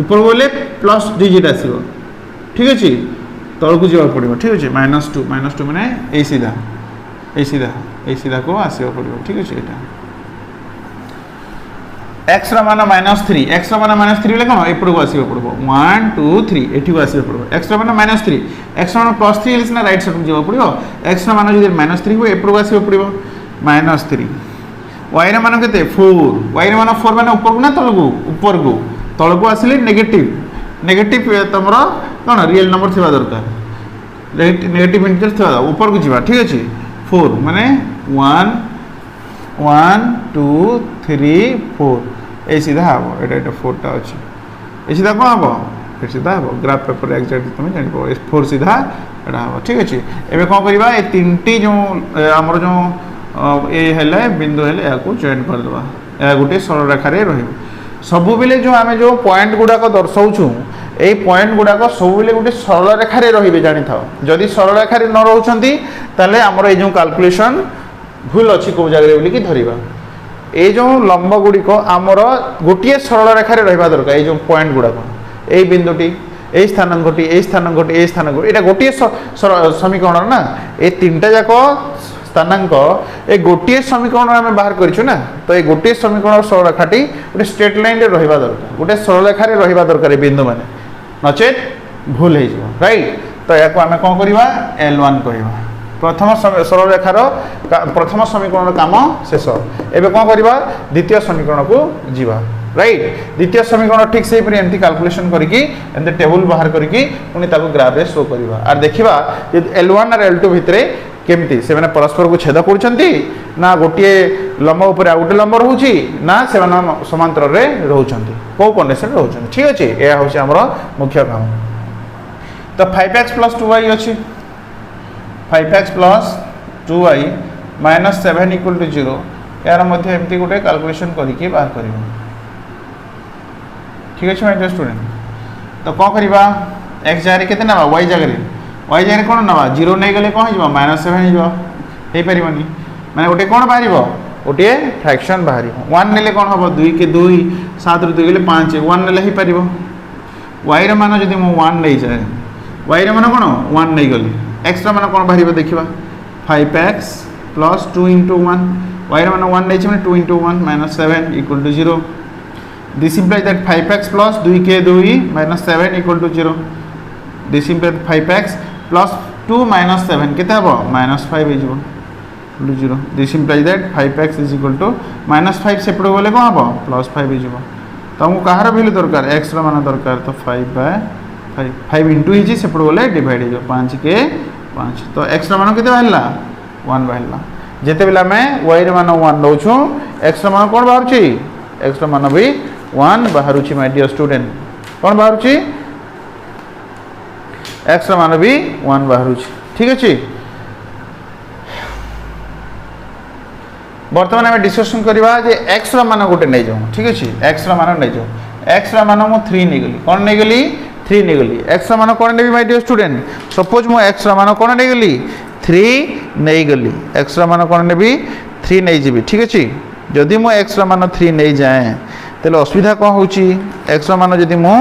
ऊपर बोले प्लस डिजिट आसीबो ठीक अछि तळको जीवा पड़िबो ठीक अछि -2 माने ए सीधा को आसीबो पड़िबो ठीक अछि एटा x रा मान -3 x रा मान -3 ले कोन एपड़ को आसीबो पड़िबो 1 2 3 एठी को आसीबो पड़िबो x रा मान -3 x रा मान +3 हेले ना राइट साइड को जीवा पड़िबो x रा मान जदि -3 हो एपड़ को आसीबो पड़िबो -3 y रा मान केते 4 y रा मान 4 माने ऊपर को ना तळ को आसिले नेगेटिव तमरो कोन रियल नंबर थिबा दरकार नेगेटिव इंटीजर थिबा ऊपर को जीवा ठीक अछि 4 माने 1 1 2 3 4 ए सीधा हबो एटा 4 टा अछि ए सीधा कोन हबो ए सीधा हबो ग्राफ पेपर एग्जैक्ट तुम जानि पो 4 सीधा एटा हबो ठीक अछि एबे कोन करबा ए तीनटी जो हमर जो ए हेले बिंदु हेले या को जॉइन कर दबा या गुटे सरल रेखा रे रहिबो सबु बेले जो आमे जो पॉइंट गुडा को दर्शाउछु ए पॉइंट गुडा को सब बेले गुटे सरल रेखा रे रहिबे जानि थाओ जदि सरल रेखा रे न रहउछंती ताले हमर ए जो कैलकुलेशन भूल अछि को जगह रे बोली कि धरिबा ए जो लंब गुडी को हमर गुटिए सरल रेखा रे रहिबा दरकार ए जो पॉइंट गुडा को ए बिंदुटी ए स्थानांकटी ए स्थानांकटी ए स्थानांक एटा गोटिए समीकरण ना ए तीनटा जाको स्थानांक ए गोटिए समीकरण आमे बाहर करिछु ना तो ए गोटिए समीकरण सरल रेखाटी गोटे स्ट्रेट लाइन रे रहिबा दरकार गोटे सरल रेखा रे रहिबा दरकार ए बिंदु माने नचेत भूल हे जिवो राइट तो याको आमे कोन करिबा L1 कहिबा प्रथम सरल रेखार प्रथम समीकरण काम शेष एबे कोन करिबा द्वितीय समीकरण को जीवा राइट द्वितीय समीकरण ठीक से पर एंती कैलकुलेशन करिकि एंती टेबल बाहर करिकि उनी ताको ग्राफ रे शो करिबा आर देखिबा जे L1 और L2 भितरे केमती से मैंने परस्पर को छेद करछंती ना गोटे लंब ऊपर आ गोटे लंब रहउची ना से समांतर रे रहउछंती को कंडीशन रहउछंती ठीक अछि एया होछि हमर मुख्य काम तो 5x + 2y अछि 5x + 2y - 7 = 0 यार मध्य एमती गोटे कैलकुलेशन करके बाहर करिवो ठीक अछि माय स्टूडेंट तो कौन करवा x जगह केते नबा y जगह कौन नबा 0 नहीं गले कौन हो -7 हो पारिबनी माने गोटे कौन बाहर गोटे फ्रैक्शन बाहर 1 नेले कौन हम 2 के 2 7 रू 2 गले 5 1 नेले ही पारिबो y र मान जदि मो 1 नहीं जाए y र मान कौन 1 नहीं गली x र मान कौन बाहर देखिबा 5x + 2 * 1 y र मान 1 नहीं छै माने 2 * 1 -7 = 0 This implies that 5x plus 2 के 2 -7 = 0. This implies 5x plus 2 - 7 कितना हो -5 हो 0. This implies that 5x is equal to -5 सेपड़ बोले कौन हम +5 हो तो हमको कहार वैल्यू दरकार x र मान दरकार तो 5/5 5 इंटू ही सेपड़ बोले डिवाइड हो 5 के 5 तो x र मान केते बाहरला 1 बाहरला जेते बेला मैं y र मान 1 लौ छु x र मान कोन बाहर छी x र मान भी 1 बाहर माय डियर स्टूडेंट कौन बाहर x मान भी 1 बाहर ठीक अच्छे बर्तमान आम डिस्कसन करवा जे x मान गोटे नहीं जाऊँ ठीक अच्छे x मान नहीं जाऊँ x मान मु 3 नहीं गली कौन नहीं गली 3 नहीं गली x मान कौन नहीं माय डियर स्टूडेंट सपोज मु x मान कौन नहीं गली 3 नहीं गली x मान कौन नहीं 3 नहीं जी ठीक अच्छे जदि मु x मान 3 नहीं जाए तेल असुविधा कौन होची x मान जदि मु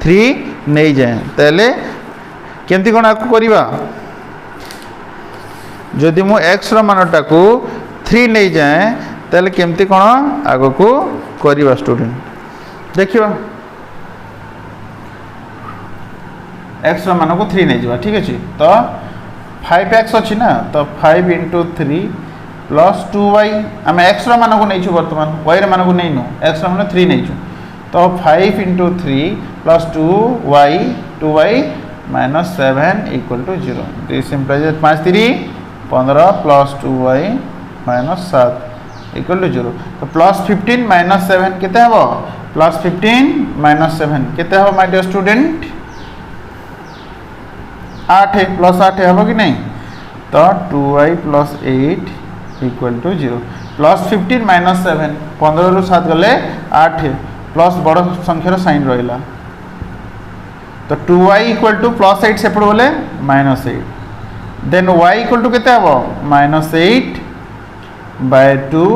3 नहीं जाए तेले केमती कौन आकु करिवा जदि मु x मान टाकू 3 नहीं जाए तेले केमती कौन आगो को करिवा स्टूडेंट देखिवा x मान को 3 नहीं जावा ठीक अछि तो 5x अछि ना तो 5 * 3 + 2y आम x मान को नहीं छु वर्तमान y मान को नहीं नु x मान 3 नहीं छु तो 5 * 3 + 2y 2y - 7 = 0 this implies 5 3 15 + 2y - 7 = 0 तो +15 - 7 केते हबो +15 - 7 केते हबो माय डियर स्टूडेंट 8 +8 हबो कि नहीं तो 2y + 8 = 0 +15 - 7 15 ରୁ 7 गले 8 प्लस बड़ संख्यार साइन रहा तो 2y = +8 सेपट बोले -8 देन y = केते हबो -8/2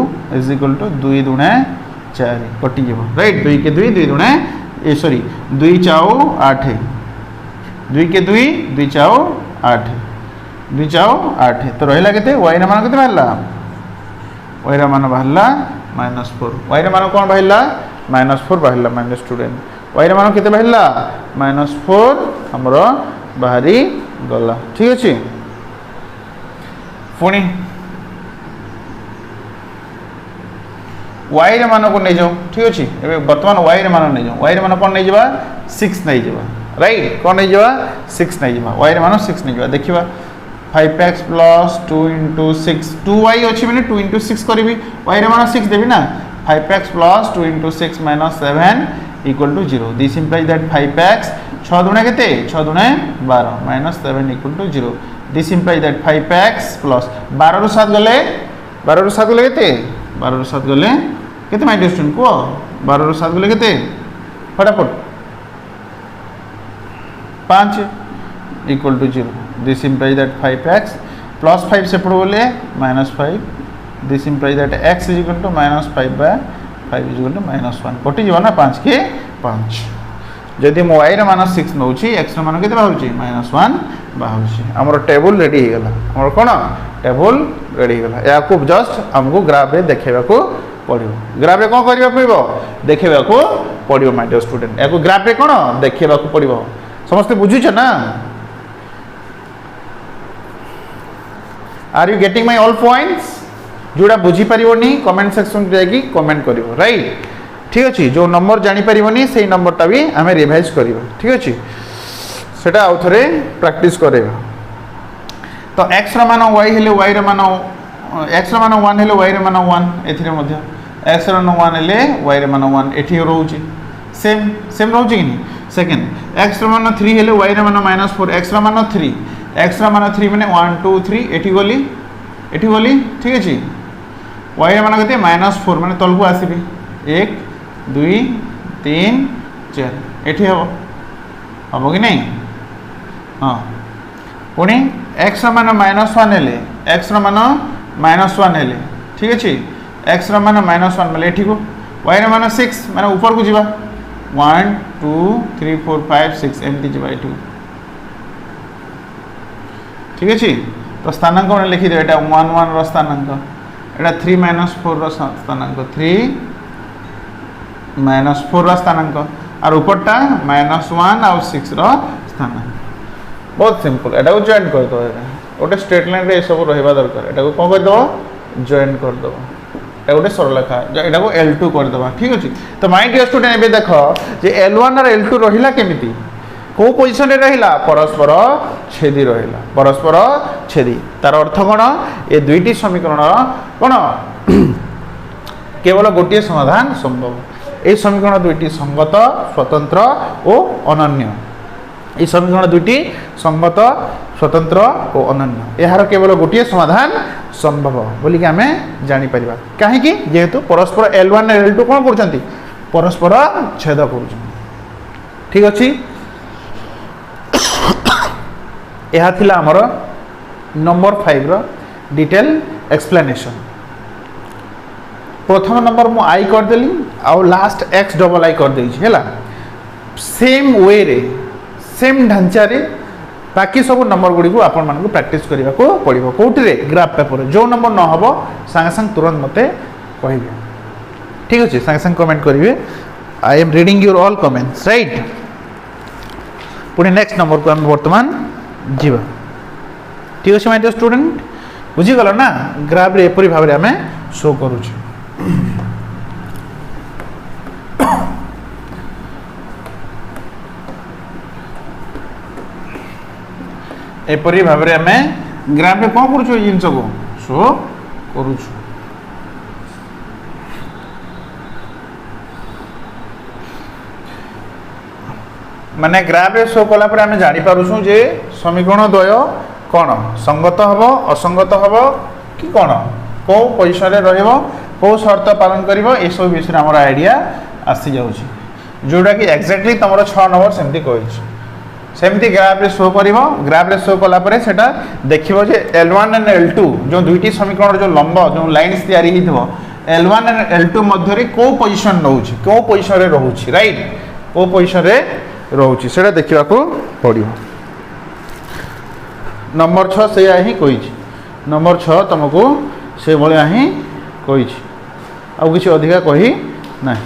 = 2 × 4 कटि जीवो राइट 2 के 2 2 × सॉरी 2 4 8 2 के 2 2 4 8 2 4 8 तो रहिला केते y मान केते बाहरला y मान बाहरला -4 y मान कोन बाहरला -4 बाहरला माइनस स्टूडेंट y मान केते बाहरला -4 हमरो बाहरी गला ठीक अछि पुणी y मान को नहीं जाओ ठीक अछि एबे वर्तमान y मान नहीं जाओ y मान कोन नहीं जबा 6 नहीं जबा राइट कोन नहीं जबा 6 नहीं जबा y मान 6 नहीं जबा देखिबा 5x + 2 * 6 2y अछि माने 2 * 6 करबी y रे मान 6 देबी ना 5x + 2 * 6 - 7 = 0 this implies that 5x 6 दुणे केते 6 दुणे 12 - 7 = 0 दिस इंप्लाइज दैट 5x + 12 ରୁ 7 गले 12 ରୁ 7 गले केते 12 ରୁ 7 गले केते माय स्टूडेंट को 12 ରୁ 7 गले केते फटाफट 5 = 0 this implies that 5x plus 5 सेपट बोले -5 this implies that x is equal to -5/5 is equal to -1 कटि जीव ना 5 के 5 जदि मो y रे मान 6 नउची x रे मान केते बाहुची -1 बाहुची हमर टेबल रेडी हे गेला हमर कोन टेबल रेडी हे गेला या को जस्ट हमको ग्राफ रे देखेबा को पड़िबो ग्राफ रे कोन करिबा पड़िबो देखेबा को पड़िबो माय डियर स्टूडेंट या को ग्राफ रे कोन देखेबा को पड़िबो समस्त बुझी छ ना are you getting my all points जोड़ा बुझी पारिबोनी कमेंट सेक्शन रे जाकी कमेंट करिवो राइट ठीक अछि जो नंबर जानि पारिबोनी सेही नंबरटा भी हमें रिवाइज करिवो ठीक अछि सेटा आउ थरे प्रैक्टिस करेबा तो x मान y हेले y मान x मान 1 हेले y मान 1 एथिरे मध्ये x मान 1 हेले y मान 1 एठी रहउची सेम सेम रहउची कि नहीं सेकंड x मान 3 हेले y मान -4 x मान 3 x मान 3 माने 1 2 3 एठी गली ठीक अछि y मान कते -4 माने तलको आसीबी 1 2 3 4 एठी हबो कि नहीं हां पुणी x मान -1 हेले x मान -1 हेले ठीक अछि x मान -1 माने एठी को y मान 6 माने ऊपर को जीवा 1 2 3 4 5 6 एमती जीवा एठी ठीक अछि तो स्थानांक माने लिखि दे एटा 1 1 रो स्थानांक एटा 3 -4 रो स्थानांक 3 -4 रो स्थानांक और ऊपरटा -1 और 6 रो स्थानांक बहुत सिंपल एटा को जॉइन कर दो ओटे स्ट्रेट लाइन रे सब रहबा दरकार एटा को कोन कर दो जॉइन कर दो एटा गोटे सरल रेखा एटा को L2 कर दबा ठीक अछि तो माय डियर स्टूडेंट एबे देखो जे L1 और L2 रहिला केमिति को पोजीशन रे रहिला परस्पर छेदी रहिला परस्पर छेदी तार अर्थ कोन ए दुईटी समीकरण कोन केवल गोटे समाधान संभव ए समीकरण दुईटी संगत स्वतंत्र और अनन्य ए समीकरण दुईटी संगत स्वतंत्र और अनन्य यार केवल गोटे समाधान संभव बोली कि आमे जानि परिबा काहे कि जेहेतु परस्पर L1 और L2 कोन करछंती परस्पर छेद करछन ठीक अछि यह थिला हमर नंबर 5 रो डिटेल एक्सप्लेनेशन प्रथम नंबर मु आई कर देली आ लास्ट x डबल आई कर देई हैला सेम वे रे सेम ढांचा रे बाकी सब नंबर गुडी को आपण मान को प्रैक्टिस करिया को पड़िबो कोठी रे ग्राफ पेपर रे जो नंबर न हबो संग संग तुरंत मते कहिबे ठीक अछि संग संग कमेंट करिवे I am reading your all comments right पुणी नेक्स्ट नंबर को हम वर्तमान जीवा ठीक अछि माय डियर स्टूडेंट बुझी गलो ना ग्राफ रे एपरि भाबरे हमें शो करू छी एपरि भाबरे हमें ग्राफ रे कोन करू छी जिंस को शो करू छी माने ग्राफ रे शो कला पर हमें जानि पारु छु जे समीकरण द्वय कोन संगत हबो असंगत हबो कि कोन को पोजीशन रे रहबो को शर्त पालन करिवो ए सब विषय हमर आईडिया आसी जाउ छी जोडा कि एक्जेक्टली तमरो 6 नंबर सेमती कहै छी सेमती ग्राफ रे शो करिवो ग्राफ रे शो कला पर सेटा देखिवो जे L1 एंड L2 जो दुईटी समीकरण जो लंब जो लाइन्स तयारी हिथबो L1 एंड L2 मध्य रे को पोजीशन रहउची को पोजीशन रे रहउची राइट को पोजीशन रे रहउची सेटा देखिबा को पड़ियो नंबर 6 से ही कहि छी नंबर 6 तुमको से भलिया ही कहि छी आ किछि अधिका कहि नाही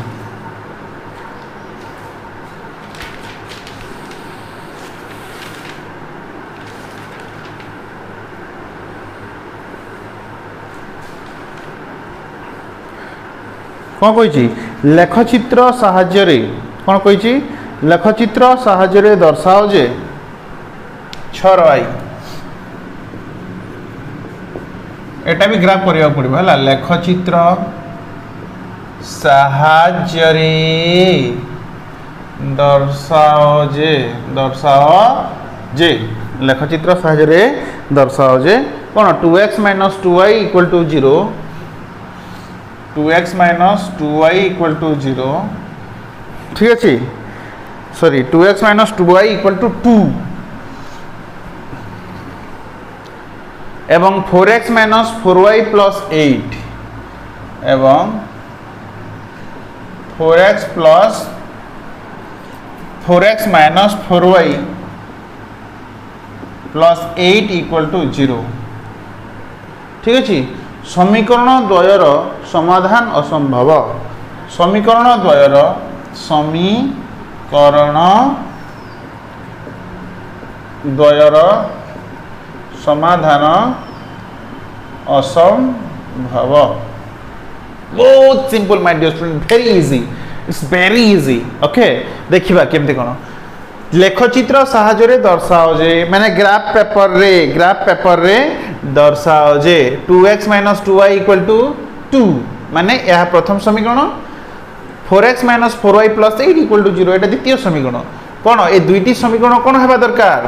कोन कहि छी लेखचित्र सहाय्य रे कोन कहि छी लेखचित्र सहाय्य रे दर्शाओ जे 6 आई एटा भी ग्राफ करिया पड़िबो हला लेखचित्र सहाय्य रे दर्शाओ जे लेखचित्र सहाय्य रे दर्शाओ जे कोन 2x - 2y = 0 2x - 2y = 0 ठीक अछि सॉरी 2x - 2y = 2 एवं 4x - 4y + 8 एवं 4x - 4y + 8 = 0 ठीक अछि समीकरण द्वयर समाधान असंभव समीकरण द्वयर समाधान असंभव बहुत simple my dear student very easy it's very easy okay देखिबा केमते कोन लेखचित्र साहाय्य दर्शाओ जे माने ग्राफ पेपर रे दर्शाओ जे 2x - 2y = 2 माने यह प्रथम समीकरण 4x - 4y + 8 = 0 एटा द्वितीय समीकरण कोन ए दुईटी समीकरण कोन हेबा दरकार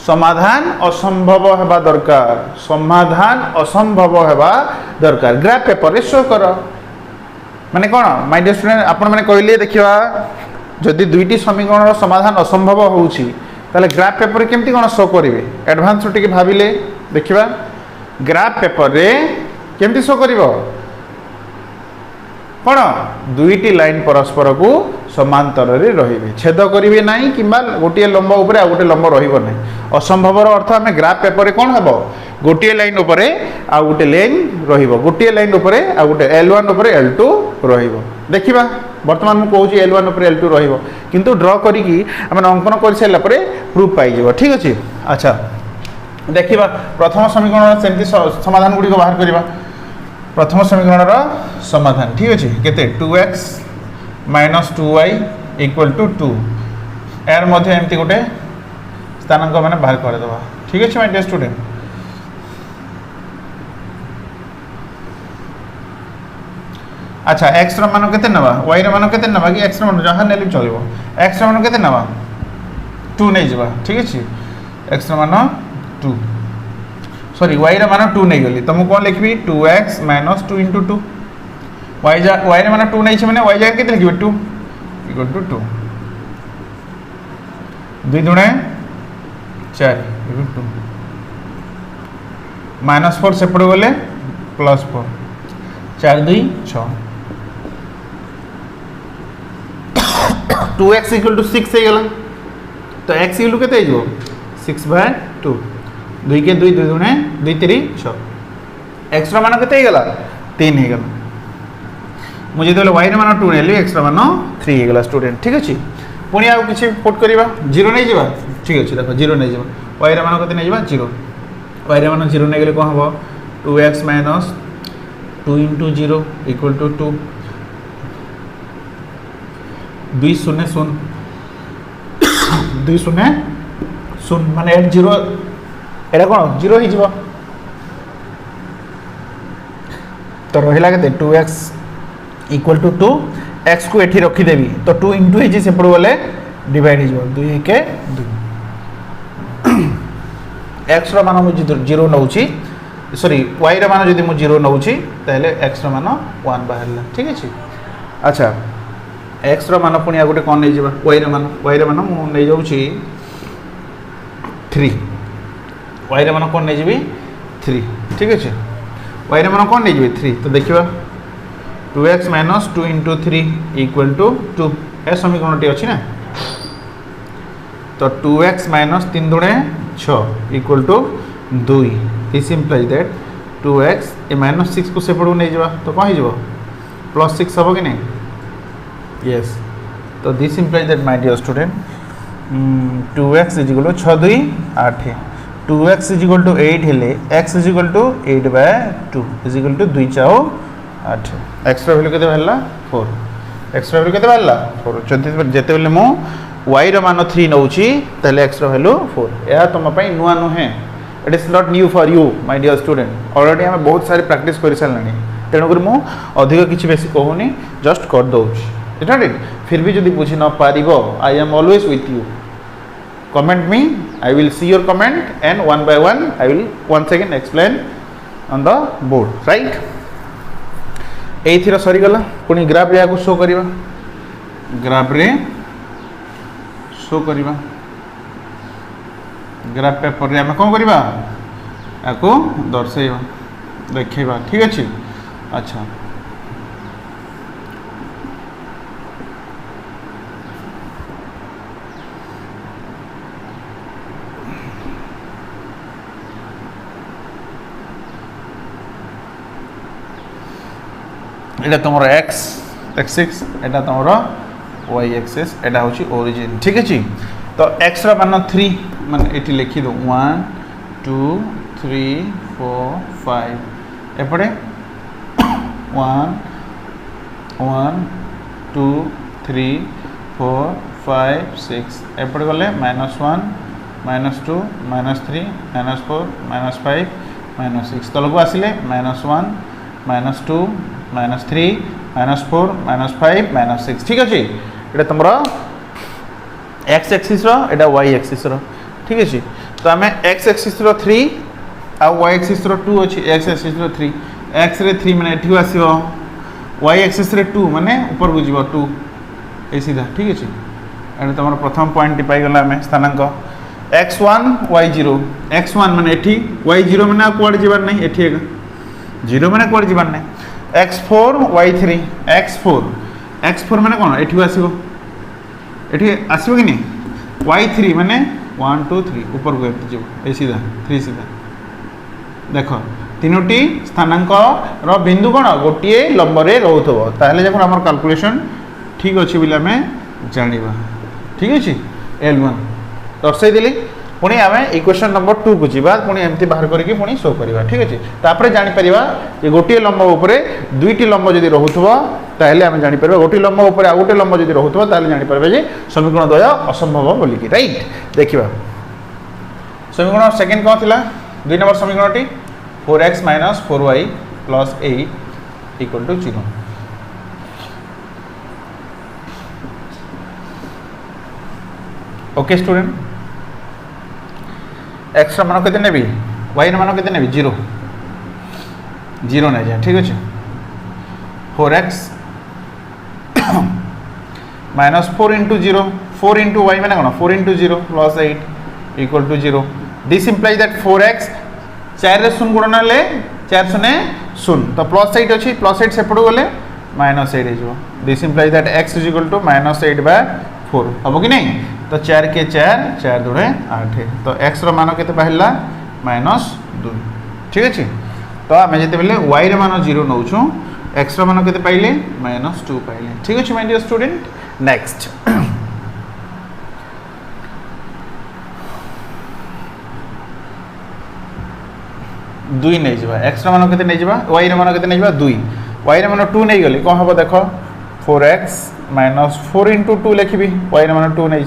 समाधान असंभव हेबा दरकार ग्राफ पेपर रे शो कर माने कोन माय डियर स्टूडेंट आपण माने कहले देखिबा जदि दुईटी समीकरण समाधान असंभव होउची ताले ग्राफ पेपर केमती कोन शो करिवे एडवांस टिके भाबिले देखिबा ग्राफ पेपर रे केमती शो करिवो कोन दुईटी लाइन परस्पर को समांतर रे रहिबे छेद करिवे नाही किबा गोटिए लंब ऊपर आ गोटे लंब रहिबो नाही असंभव रो अर्थ हमें ग्राफ पेपर रे कोन हबो गोटिए लाइन ऊपर आ गोटे लाइन रहिबो गोटिए लाइन ऊपर आ गोटे L1 ऊपर L2 रहिबो देखिबा वर्तमान मु कहूची L1 ऊपर L2 रहिबो किंतु ड्रा करी की हम अंकन कर सैला परे प्रूफ पाई जेबो ठीक अछि अच्छा देखिबा प्रथम समीकरण सेमती समाधान गुडी को बाहर करिबा प्रथम समीकरण रो समाधान ठीक अछि केते 2x - 2y = 2 एर मध्ये एमती गोटे स्थानांक माने बाहर कर देबा ठीक अछि माय डियर स्टूडेंट अच्छा x रो मान केते नबा y रो मान केते नबा कि x रो मान जहां नेली चलिबो x रो मान केते नबा 2 नै जबा ठीक अछि x रो मान 2 सॉरी y रो मान 2 नै गली त मु कोन लिखबी 2x - 2 * 2 y रो मान 2 नै छै माने y जा केते लिखबी 2 = 2 2 दुणे 4 = 2 -4 सेपड़ गले +4 4 2 6 2x = 6 हे गला तो x = केते हो 6/2 2 के 2 2 दुणे 2 3 6 x रो मान केते हे गला 3 हे गला मुझे तो y रो मान 2 नेली x रो मान 3 हे गला स्टूडेंट ठीक अछि पुनी आ किछि पुट करिबा 0 नै जेबा ठीक अछि देखो 0 नै जेबा y रो मान केते नै जेबा 0 y रो मान 0 नै गेले कोन हबो 2x - 2 * 0 = 2 2 0 0 2 0 0 माने 0 एटा कोन 0 ही जीवो तो रहिला केते 2x = 2 x को एठी रखी देबी तो 2 * हे जे से पड़ गले डिवाइड हो 2 के 2 x रो मान मु 0 नउची सॉरी y रो मान जदी मु 0 नउची ताले x रो मान 1 बाहरला ठीक अछि अच्छा x रो मान पुनी आ गोटे कोन नै जेबा y रो मान मु नै जाउ छी 3 y रो मान कोन नै जेबी 3 ठीक अछि y रो मान कोन नै जेबी 3 तो देखिबा 2x - 2 * 3 = 2 ए समीकरण टी अछि ना तो 2x - 3 दुणे 6 = 2 this implies that 2x ए -6 को सेपड़ नै जेबा तो कोन ही जेबो +6 हबो कि नै यस तो this implies that my dear student 2x = 6 2 8 2x = 8 हेले x = 8/2 = 2 4 8 x रो वैल्यू केते भरला 4 x रो वैल्यू केते भरला 4 जति जेते बेले मु y रो मान 3 नउची तले x रो वैल्यू 4 या तुम पई नुआ नुहे it is not new for you my dear student already हम बहुत सारी प्रैक्टिस कर सारलानी तेणुक मु अधिक किछि बेसी कहूनी जस्ट कर दउछ इट नॉट इट फिर भी जदि बुझी न पारिबो I am always with you comment me I will see your comment and one by one I will once again explain on the board right एथिरा सरी गला पुनी ग्राफ रे को शो करिवा ग्राफ रे शो करिवा ग्राफ पेपर रे हम कोन करिवा याको दर्शाइबा देखैबा ठीक अछि अच्छा एटा तुमरो x एक्सिस एटा तुमरो y एक्सिस एटा होची ओरिजिन ठीक अछि तो x रा मान 3 माने एठी लिखि दो 1 2 3 4 5 एपडे 1 1 2 3 4 5 6 एपटे गले -1 -2 -3 -4 -5 -6 तलक आसिले -1 -2 -3 -4 -5 -6 ठीक अच्छे ये तुम x axis iota y axis ठीक अच्छे तो आम एक्स एक्सीस 3 आ वाई एक्सीस 2 अच्छी एक्स एक्सीस 3 एक्स रे 3 मैंने ये आसो वाई एक्सीस 2 माने ऊपर को जीव 2 ए सीधा ठीक अच्छे ये तुम प्रथम पॉइंट पाईगला आम स्थानांक x1 y0 x1 माने एठी y0 माने कुआडे जीवार नहीं एठी एगा 0 माने कुआडे जीवार नहीं x4 y3 x4 माने कोन एठी आसीबो एठी आसीबो कि नहीं y3 माने 1 2 3 ऊपर को एठी जीव ए सीधा 3 सीधा देखो तीनोटी स्थानांक रो बिंदु कोन गोटिए लंब रे रहउथबो ताहले जखन हमर कैलकुलेशन ठीक अछि बिला में जानिबा ठीक अछि L1 दर्शाई देली पुणी आम इक्वेशन नंबर 2 को जीवा पुणी एमती बाहर करके पुणी शो करवा ठीक अच्छे तापर जापर जे गोटे लंब उपर दुईटी लंब जदि रोथुव ताहले आम जापर गोटे लंब उपर आ गोटे लंब जदि रोथुव ताहले जापर जे समीकरण द्वय असंभव बोलिकी राइट देखिबा समीकरण सेकंड कौन थिला 2 नंबर समीकरणटी 4x - 4y + 8 = 0 okay student x मान के नेबी वाई मान के नेबी 0 0 नहीं जाए ठीक अच्छे 4x -4 × 0 4 × y मैंने कौन 4 × 0 + 8 = 0 दिस इम्प्लाइज दैट 4x 4 रे 0 गुणन ले 4 शून्य 0 तो +8 अच्छी +8 सेपट गले -8 हो दिस इम्प्लाइज दैट x =8/4 हम कि नहीं तो 4 के 4 4 दूणे 8 तो x रो मान केते बाहला -2 ठीक अच्छे तो आम जिते बेले y रे मान 0 नौ x रो मान केते पाइले -2 पाइले ठीक अच्छे माय डियर स्टूडेंट नेक्स्ट दुई नहीं जावा x रो मान केते नहीं जावा y रे मान केते नहीं जावा 2 y रे मान 2 नहीं गली कौन हम देखो 4x -4 × 2 लिखी y रे मान 2 नहीं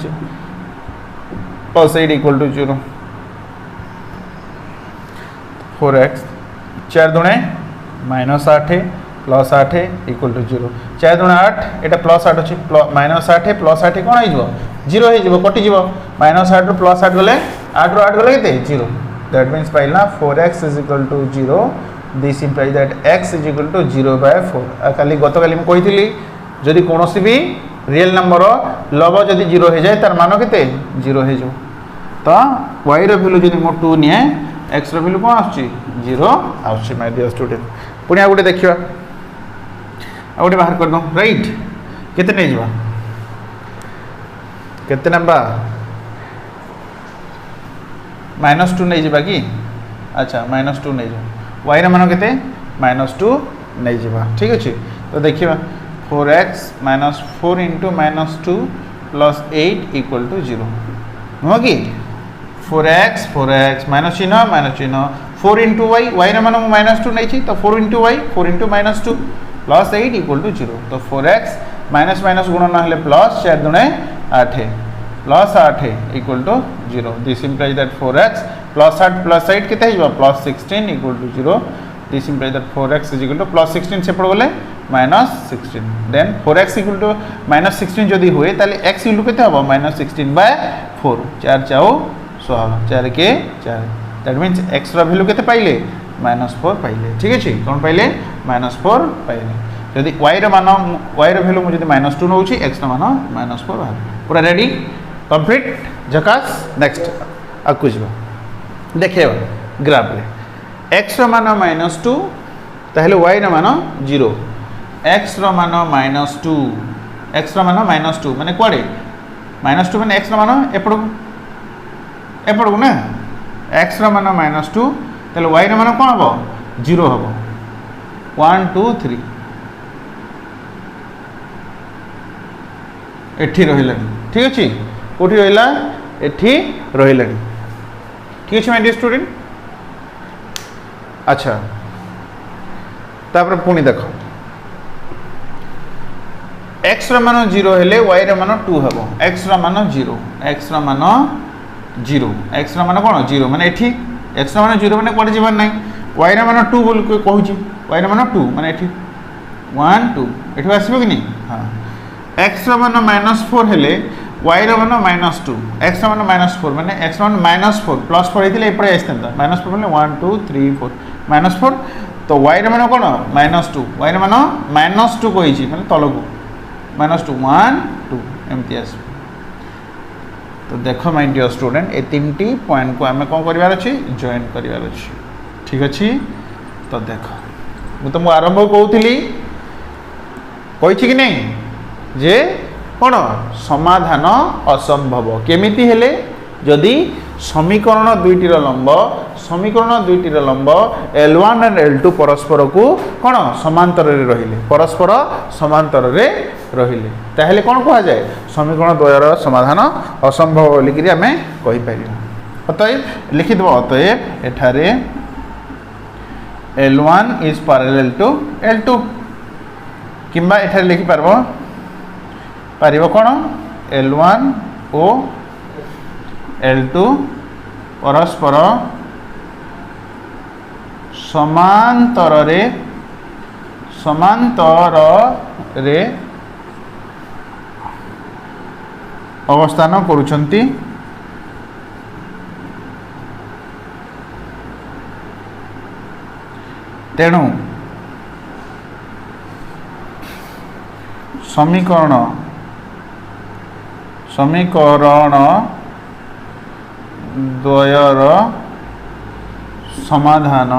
+8 = 0 4x 4 दूणे -8 +8 = 0 4 दूणे 8 एटा +8 अछि -8 +8 कोन आइजो 0 हे जिवो कटि जिवो -8 रो +8 गले 8 रो 8 गले केते 0 that means Pila 4x = 0 this implies that x = 0/4 खाली गतकाली म कहितली जदि कोनोसी भी रियल नंबर लब जदि 0 हो जाए तार मान केते 0 हो जाओ तो y रो वैल्यू जदि मो 2 निए x रो वैल्यू कोन आछी 0 आछी माय डियर स्टूडेंट पुनी आ गोटे देखिबा आ गोटे बाहर कर दो राइट केते नै जबा केते नंबर -2 नै जबा की अच्छा -2 नै जबा y रो मान केते -2 नै जबा ठीक अछि तो देखिबा 4x -4 × -2 + 8 = 0 नुह कि 4x माइनस चिन्ह 4 × y y रे मान -2 नहीं तो 4 × y 4 × -2 + 8 = 0 तो 4x माइनस गुणन हेले plus 4 दूणे 8 +8 = 0 this implies that 4x +8 + 8 केते हिजो +16 = 0 दिस इम्प्लाइज दैट 4x = +16 सेपड़ गले -16 देन 4x = -16 जदि हुए ताले x = केते हबो -16/4 4 4 16 4 के 4 दैट मींस x रो वैल्यू केते पाइले -4 पाइले ठीक अछि कोन पाइले -4 पाइले जदि y रो मान y रो वैल्यू मु जदि -2 नउछि x रो मान -4 बाहर पूरा रेडी कंप्लीट झकास नेक्स्ट आकु जबा देखिबा ग्राफ रे x रो मान -2 ताहले y रो मान 0 x रो मान -2 x रो मान -2 माने कोडे -2 माने x रो मान एपड़ ना x रो मान -2 ताहले y रो मान कोन हबो 0 हबो 1 2 3 एठी रहिलानी ठीक अछि कोठी रहिला एठी रहिलानी ठीक अछि माय डियर स्टूडेंट अच्छा तापर पुणी देखो एक्स मान 0 हेले y मान 2 हेबो x मान 0 x मान 0 x मान कोन 0 माने एठी x मान 0 माने कोड जीवन नै y मान 2 बोल को कहूची y मान 2 माने एठी 1 2 एठी आसीबो कि नहीं हां x मान -4 हेले y मान -2 x मान -4 माने x मान -4 +4 हेतिले एपरे आस्तंता -4 माने 1 2 3 4 -4 तो y मान कोन -2 y मान -2 कहिची माने तलगु -2 1 2 एमती आस तो देखो माय डियर स्टूडेंट ए तीनटी पॉइंट को आमे कोन करिवार अछि जॉइन करिवार अछि ठीक अछि तो देखो मु तुम आरंभ कहउथिली कहिछि कि नहीं जे कोन समाधान असंभव केमिति हेले जदि समीकरण दुईटीर लंब L1 और L2 परस्पर को कोन समांतर रे रहिले परस्पर समांतर रे रहिले ताहेले कोन कहा जाय समीकरण द्वयर समाधान असंभव बोली कि हमें कहि परिबा अतएव लिखि दबो अतएव एठारे L1 is parallel to L2 किंबा एठारे लिखि पारिबो कोन L1 ओ L2 परस्पर समांतर रे अवस्थान करुछंती तेणु समीकरण द्वयर समाधान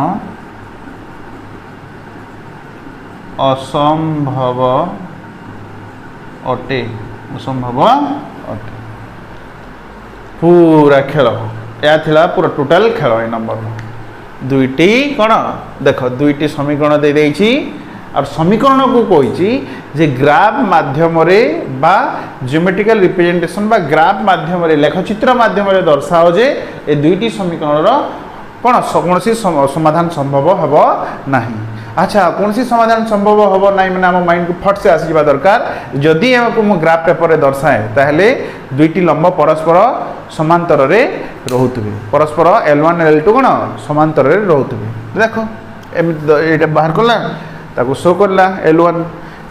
असंभव अटे पूरा खेल या थिला पूरा टोटल खेल ए नंबर दुईटी कौन देख दुईटी समीकरण दे देइछि और समीकरण को कही जे ग्राफ माध्यम बा ज्योमेट्रिकल रिप्रेजेंटेशन बा ग्राफ माध्यम लेखचित्र माध्यम दर्शाओ जे ए दुईटी समीकरण कौन कौन समाधान संभव हम ना अच्छा कौन समाधान संभव हम ना मैंने आम माइंड को फट से आसवा दरकार जदि मु ग्राफ पेपर दर्शाए ताहले दुईटी लंब परस्पर समांतर रे रोहुतबे परस्पर L1 L2 कौन समांतर रे रोहुतबे देखो एटा बाहर कला ताको शो करला L1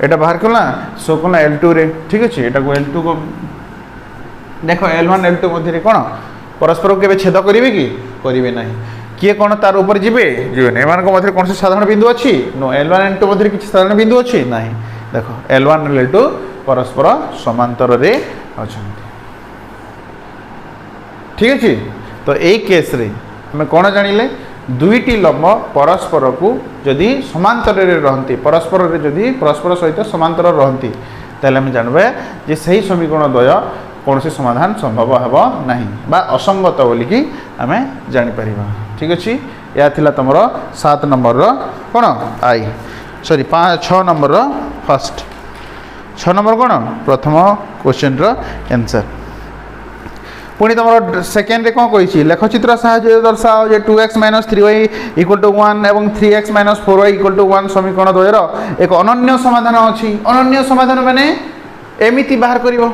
एटा बाहर कला शो करला L2 रे ठीक अछि एटा को L2 को देखो L1 L2 मध्य रे कोन परस्पर केबे छेद करिवे कि करिवे नाही किए कोन तार ऊपर जिवे जिवे नै मान को मध्य कोन से साधारण बिंदु अछि नो L1 L2 मध्य किछ साधारण बिंदु अछि नाही देखो L1 L2 परस्पर समांतर रे अछंती ठीक अछि तो एई केस रे हम कोन जानिले दुईटी लंब परस्पर को जदि समांतर रे रहंती परस्पर रे जदि परस्पर सहित समांतर रहंती ताले हम जानबे जे सही समीकरण द्वय कौन से समाधान संभव हेबो नाही बा असंगत बोली कि हमें जानि परिबा ठीक अछि या थिला तमरो 7 नंबर रो कोन आई सॉरी 6 नंबर रो फर्स्ट 6 नंबर कोन प्रथम क्वेश्चन रो आंसर पुणी तुम सेकेंड रे कौन कही लेखचित्र साहाय्य दर्शाओ जे 2x - 3y = 1 एवं 3x - 4y = 1 समीकरण द्वयर एक अनन्य समाधान अछि अनन्य समाधान माने एमिति बाहर करिवो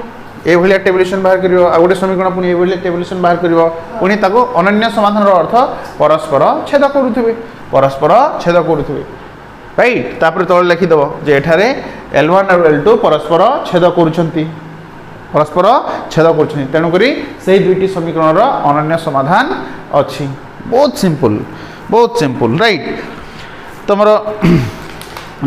ए भलिया टेबुलेशन बाहर करिवो आ गोटे समीकरण पुणी ए भलिया टेबुलेशन बाहर करिवो पुणी ताको अनन्य समाधान रो अर्थ परस्पर छेद करूथबे राइट तापर तळ लिखि दबो जे एठारे L1 और L2 परस्पर छेद करूछंती परस्पर छेद कर तेणुकरी से दुईटी समीकरण अनन्य समाधान अच्छी बहुत सिंपल राइट तुम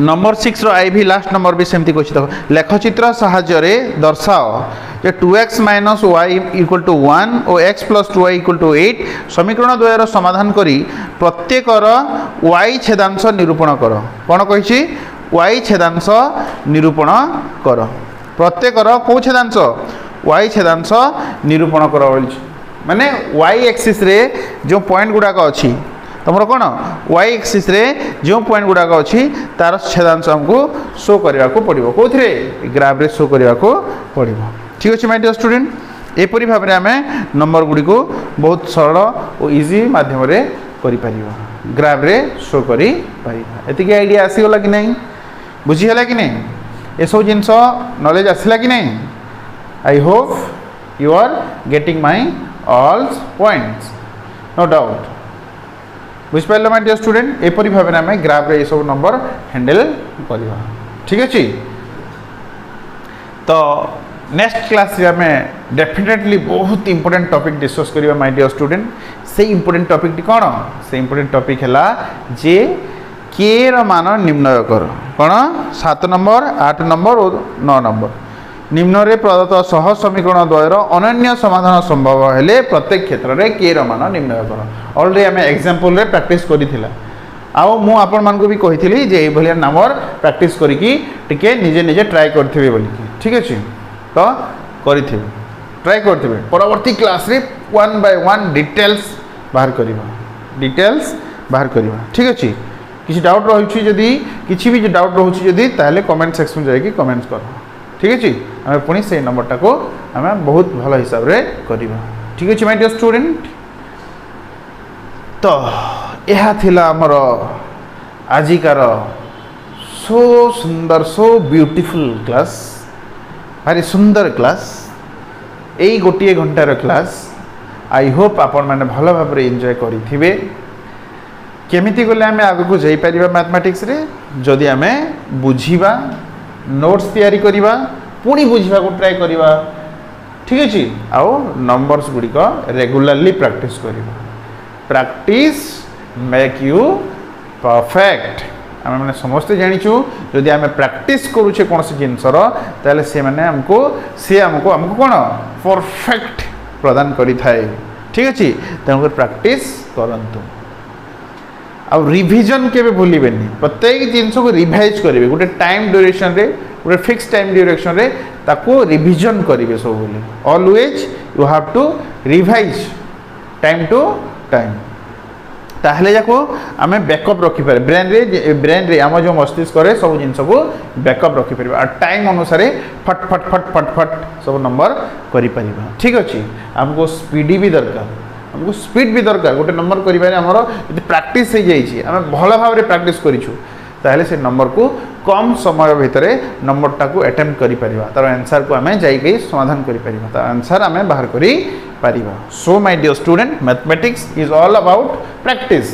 नंबर 6 रो आई भी लास्ट नंबर भी सेमती कछि देखो लेखचित्र साहाय्य दर्शाओ जे 2x - y = 1 और x + 2y = 8 समीकरण द्वयर समाधान करी प्रत्येकर y छेदांश निरूपण कर कोन कहिछि y छेदांश निरूपण कर प्रत्येकर को छेदांश y छेदांश निरूपण कर माने y एक्सिस रे जो पॉइंट गुडा अछि तमरो कोन y एक्सिस रे जो पॉइंट गुडा अछि तार छेदांश हमको शो करबा को पड़िबो कोथरे ग्राफ रे शो करबा को पड़िबो ठीक अछि माय डियर स्टूडेंट एपरि भाबे रे हमें नंबर गुडी को बहुत सरल और इजी माध्यम रे करि परिबो ग्राफ रे शो करि परिबा एतिके आईडिया आसी होला कि नहीं बुझी होला कि नहीं ये सब जिनस नॉलेज आसला कि नहीं I hope you are getting my all points no doubt बुझिपार माय डियर स्टूडेंट एपरी भाव आम ग्राफ ये सब नंबर हैंडल करवा ठीक अच्छे तो नेक्स्ट क्लास आम डेफिनेटली बहुत इंपोर्टेंट टॉपिक डिस्कस करवा माय डियर स्टूडेंट से इंपोर्टेंट टॉपिक टी कौन से इंपोर्टेंट टॉपिक है जे के मान निर्णय कर कौन 7 नंबर 8 नंबर और 9 नंबर निम्न रे प्रदत्त सह समीकरण द्वयर अनन्य समाधान संभव हेले प्रत्येक क्षेत्र में के मान निर्णय कर ऑलरेडी आम एग्जांपल रे प्रैक्टिस करिथिला आउ मु आपण मान को भी कहिथिली जे ए भलिया नंबर प्रैक्टिस करिकी टिके निजे निजे ट्राई करथिबे बोली ठीक अछि तो करिथिबे ट्राई करथिबे परवर्ती क्लास रे 1 बाय 1 डिटेल्स बाहर करवा ठीक अच्छे किसी डाउट रही जदि किसी भी डाउट रोचे जदि ताहले कमेंट सेक्शन जाकि कमेंट कर ठीक अच्छे आम पुणी से नंबरटा को आम बहुत भल हिसाब रे करवा ठीक अच्छे माय डियर स्टूडेंट तो यह थिला हमर आजिकार सो सुंदर सो ब्यूटीफुल क्लास भारी सुंदर क्लास यही गोटे घंटार क्लास आई होप आपण मैंने भल भाव एंजॉय करेंगे केमिति गले आम आग को जापर मैथमेटिक्स रे जदि आम बुझा नोट्स तैयारी करवा पुणी बुझा को ट्राए करवा ठीक अच्छे आउ नंबर्स गुड़िक रेगुलारली प्रैक्टिस करवा प्रैक्टिस मेक यू परफेक्ट आम मैंने समस्ते जाचु जदि आम प्रैक्टिस करुचे कौन सी जिनसर ताले से माने हमको कौन परफेक्ट प्रदान करि थाए ठीक अच्छे तेणुकर प्रैक्टिस करंतु आउ रिविजन केबे भूलिबेनी प्रत्येक जिनस को रिवाइज करेंगे गोटे टाइम ड्यूरेशन रे गोटे फिक्स टाइम ड्यूरेशन रे ताको रिविजन करेंगे सब बोले always you have to revise time to time ताहले जाको आम बैकअप रखिपारे ब्रेन रे आम जो मस्तिष्क करे सब जिनस को बैकअप रखिपारे और टाइम अनुसार फट फट फट फट फट सब नंबर करि परिबा ठीक अच्छे आमको स्पीडी भी दरकार हमको स्पीड भी दरकार गोटे नंबर करिबारे हमर यदि प्रैक्टिस हो जाइए आम भल भाव में प्रैक्टिस करिछु ताहले से नंबर को कम समय भितर नंबरटा को अटेम्प्ट करि परिबा तार आंसर को आम जाई समाधान करि परिबा तार आंसर आम बाहर करि परिबा so my dear student mathematics is all about practice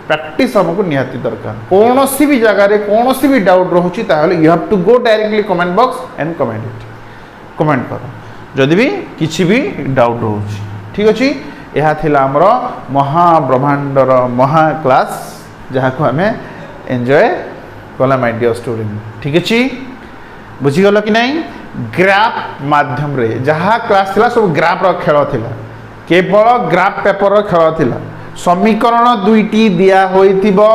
practice हमको निहाती दरकार कौन सी भी जगह कौन सी भी डाउट रोचे ताहले you have to go directly comment box and comment it comment कर जदि भी किसी भी डाउट रोचे ठीक अच्छे यह थिला हमर महाब्रह्मांडर महा क्लास जहाँ को आम एंजॉय कला माय डियर स्टूडेंट ठीक अच्छे बुझीगल कि नहीं ग्राफ माध्यम रे जहाँ क्लास थिला सब ग्राफ रो खेल थिला केवल ग्राफ पेपर रो खेल थिला समीकरण दुईटी दिया होइतिबो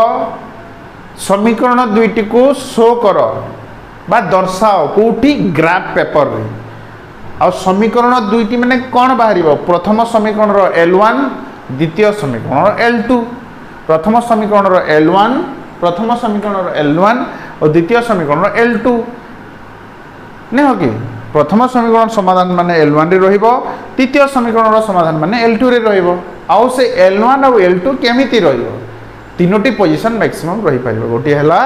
समीकरण दुईटी को शो कर बा दर्शाओ कोठी ग्राफ पेपर रे आ समीकरण दुईटी माने कौन बाहर प्रथम समीकरण रो L1 द्वितीय समीकरण रो L2 प्रथम समीकरण रो L1 प्रथम समीकरण रो L1 और द्वितीय समीकरण रो L2 नहीं हो कि प्रथम समीकरण समाधान माने L1 रे रहिबो द्वितीय समीकरण रो समाधान माने L2 रे रहिबो आउ से L1 और L2 केमिति रहिबो तीनोटी पोजीशन मैक्सिमम रही पारिबो गोटे हला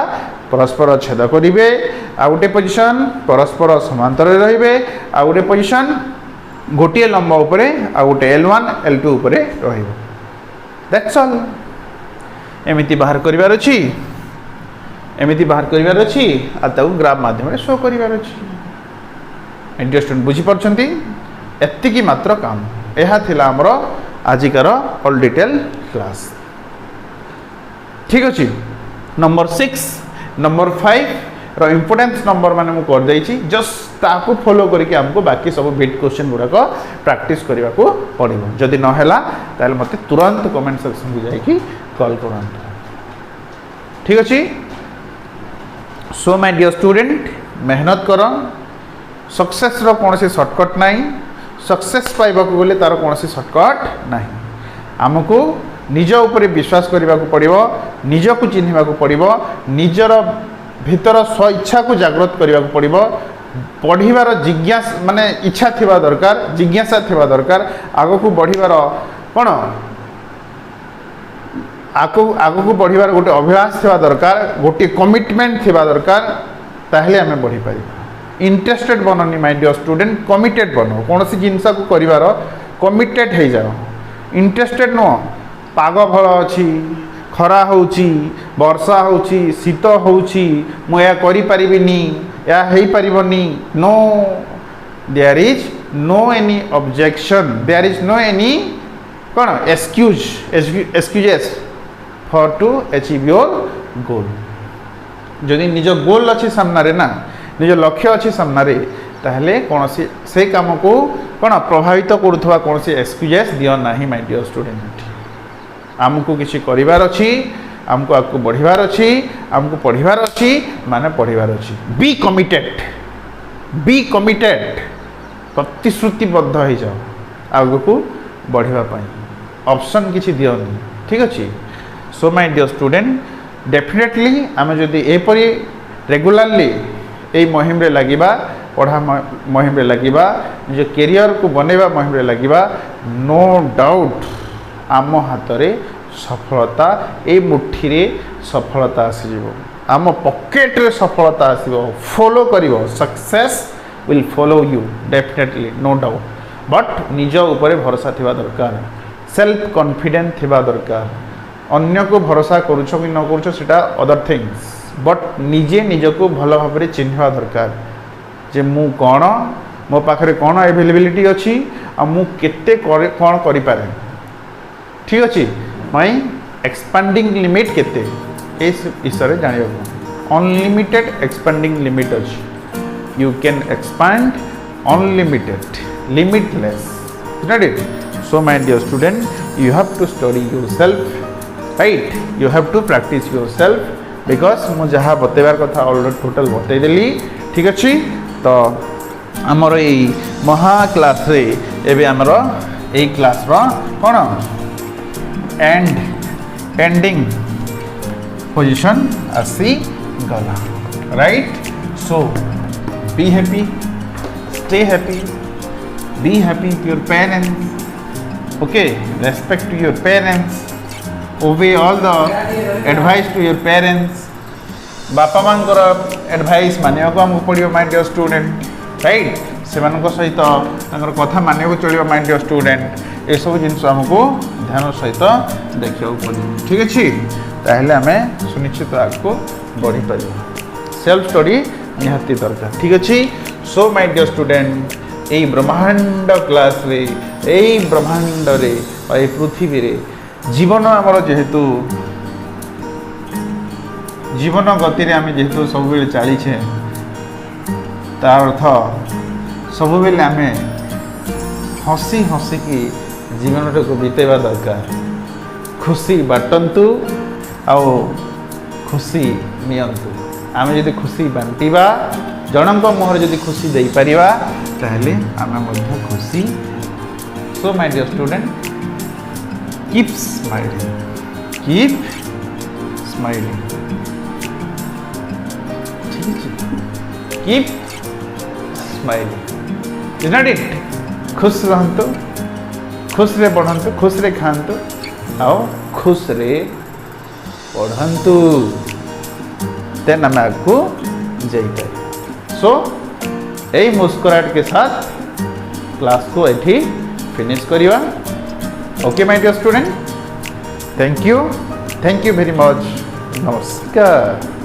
परस्पर छेद करेंगे आ गोटे पोजीशन परस्पर समांतर रहिबे आ गोटे पोजीशन गोटे लंब उपरे आ गोटे L1 L2 उपरे रहिबो दैट्स ऑल एमिति बाहर करिवार अछि एमिति बाहर करिवार अछि आ ताऊ ग्राफ माध्यम रे शो करिवार अछि इंडिया स्टूडेंट बुझी परछंती एत्तिकी मात्र काम एहा थिला हमरो आजिकार ऑल डिटेल क्लास ठीक अछि नंबर 6 नंबर 5 रो इंपोर्टेंस नंबर माने मु कर देछि जस्ट ताको फॉलो करके हमको बाकी सब बिट क्वेश्चन गुडा को प्रैक्टिस करबा को पड़िबो जदि न हैला ताले मते तुरंत कमेंट सेक्शन में जाई कि कॉल करंत ठीक अछि सो माय डियर स्टूडेंट मेहनत कर सक्सेस रो कोनसी शॉर्टकट नाही सक्सेस पाइबा को बोले तार कोनसी शॉर्टकट नाही हमको निज ऊपर विश्वास करने को पड़ो निज को चिन्हवा को पड़ो निजर भीतर स्वेच्छा को जागृत करने को पड़ो पढ़ार जिज्ञासा माने इच्छा थिबा दरकार जिज्ञासा थिबा दरकार आगो को बढ़िबार कौन आगो को बढ़िबार गोटे अभ्यास थिबा दरकार गोटे कमिटमेंट थिबा दरकार ताहले आमे बढ़ी पारिबा इंटरेस्टेड बननी माय डियर स्टूडेंट कमिटेड बन कौन सी जिनस को करिवार कमिटेड हो जाओ इंटरेस्टेड नुह पाग भल अच्छी खरा होची वर्षा होची शीत होची मुया करि परिबिनी या हेई परिबनी no there is no any objection there is no any कौन excuses for to achieve your goal जदि निज गोल अच्छी सामने ना निज लक्ष्य अच्छी सामने ताहले कौन से काम को कौन प्रभावित करुवा कौन सी एक्सक्यूजेस दियो ना माय डियर स्टूडेंट आमको किसी करिवार अच्छी आमको आगको बढ़िबार अच्छी आमको पढ़िबार अच्छी माने पढ़िबार अच्छी बी कमिटेड प्रतिश्रुतिबद्ध हो जाओ आगको बढ़िबा पई ऑप्शन किसी दियोनी ठीक अच्छे so my dear student definitely आम जदि एपरी रेगुलारली यही मुहिम रे लगिबा पढ़ा मुहिम रे लगिबा निज कैरियर को बनैबा मुहिम रे लगिबा नो डाउट आम हाथ रे सफलता ए मुठी रे सफलता आसीजिवो आम पॉकेट रे सफलता आसीबो फॉलो करिवो success will follow you definitely no doubt but निज ऊपर भरोसा थिबा दरकार सेल्फ कॉन्फिडेंट थिबा दरकार अन्य को भरोसा करुछ कि न करुछ सेटा अदर थिंग्स बट निजे निज को भल भाव में चिन्हवा दरकार जे मु कौन मो पाखे कौन अवेलेबिलिटी अच्छी आ मु केते कौन करि पारे ठीक अच्छे माई एक्सपांडिंग लिमिट केते इस विषय जानिबा अनलिमिटेड एक्सपांडिंग लिमिट अच्छी you can expand unlimited limitless not it so my dear student you have to study yourself right you have to practise yourself because मु जहाँ बतेबार कथा ऑलरेडी टोटल बतेदेली ठीक अच्छे तो आमर यही महा क्लास रे एबे आमर यही क्लास रो कौन एंडिंग पोजीशन आसी गला right so be happy stay happy be happy to your parents okay respect to your parents obey all the advice to your parents बापा मानकर एडवाइस मानिया को हमको पड़ो माय डियर स्टूडेंट राइट से सहित कथा मानिया चलो माय डियर स्टूडेंट ये सब जिन आमको ध्यान सहित देखा पड़ो ठीक अच्छे ताहले आम सुनिश्चित आगको बढ़ी पार सेल्फ स्टडी निहाती दरकार ठीक अच्छे सो माय डियर स्टूडेंट यही ब्रह्मांड क्लास रे यही ब्रह्मांड रे पृथ्वी रे जीवन आमर जेहेतु जीवन गति रे आम जेहेतु सब बेले चलीछे तार अर्थ सब बेले आम हसी हसिकी जीवन को बीतेवा दरकार खुशी बाटंतु आउ खुशी नियंतु आम जदि खुशी बांटिबा जनक मुहर जदि खुशी दे पारिबा ताहले आम मध्य खुशी so my dear student keep smiling keep smiling is not it खुश रहंतु खुश रे पढ़ंतु खुश रे खांतु आओ खुश रे पढ़ंतु तेन आम आगू जाइए सो यही मुस्कुराहट के साथ क्लास को एठी फिनिश करिवा okay my dear student thank you very much नमस्कार।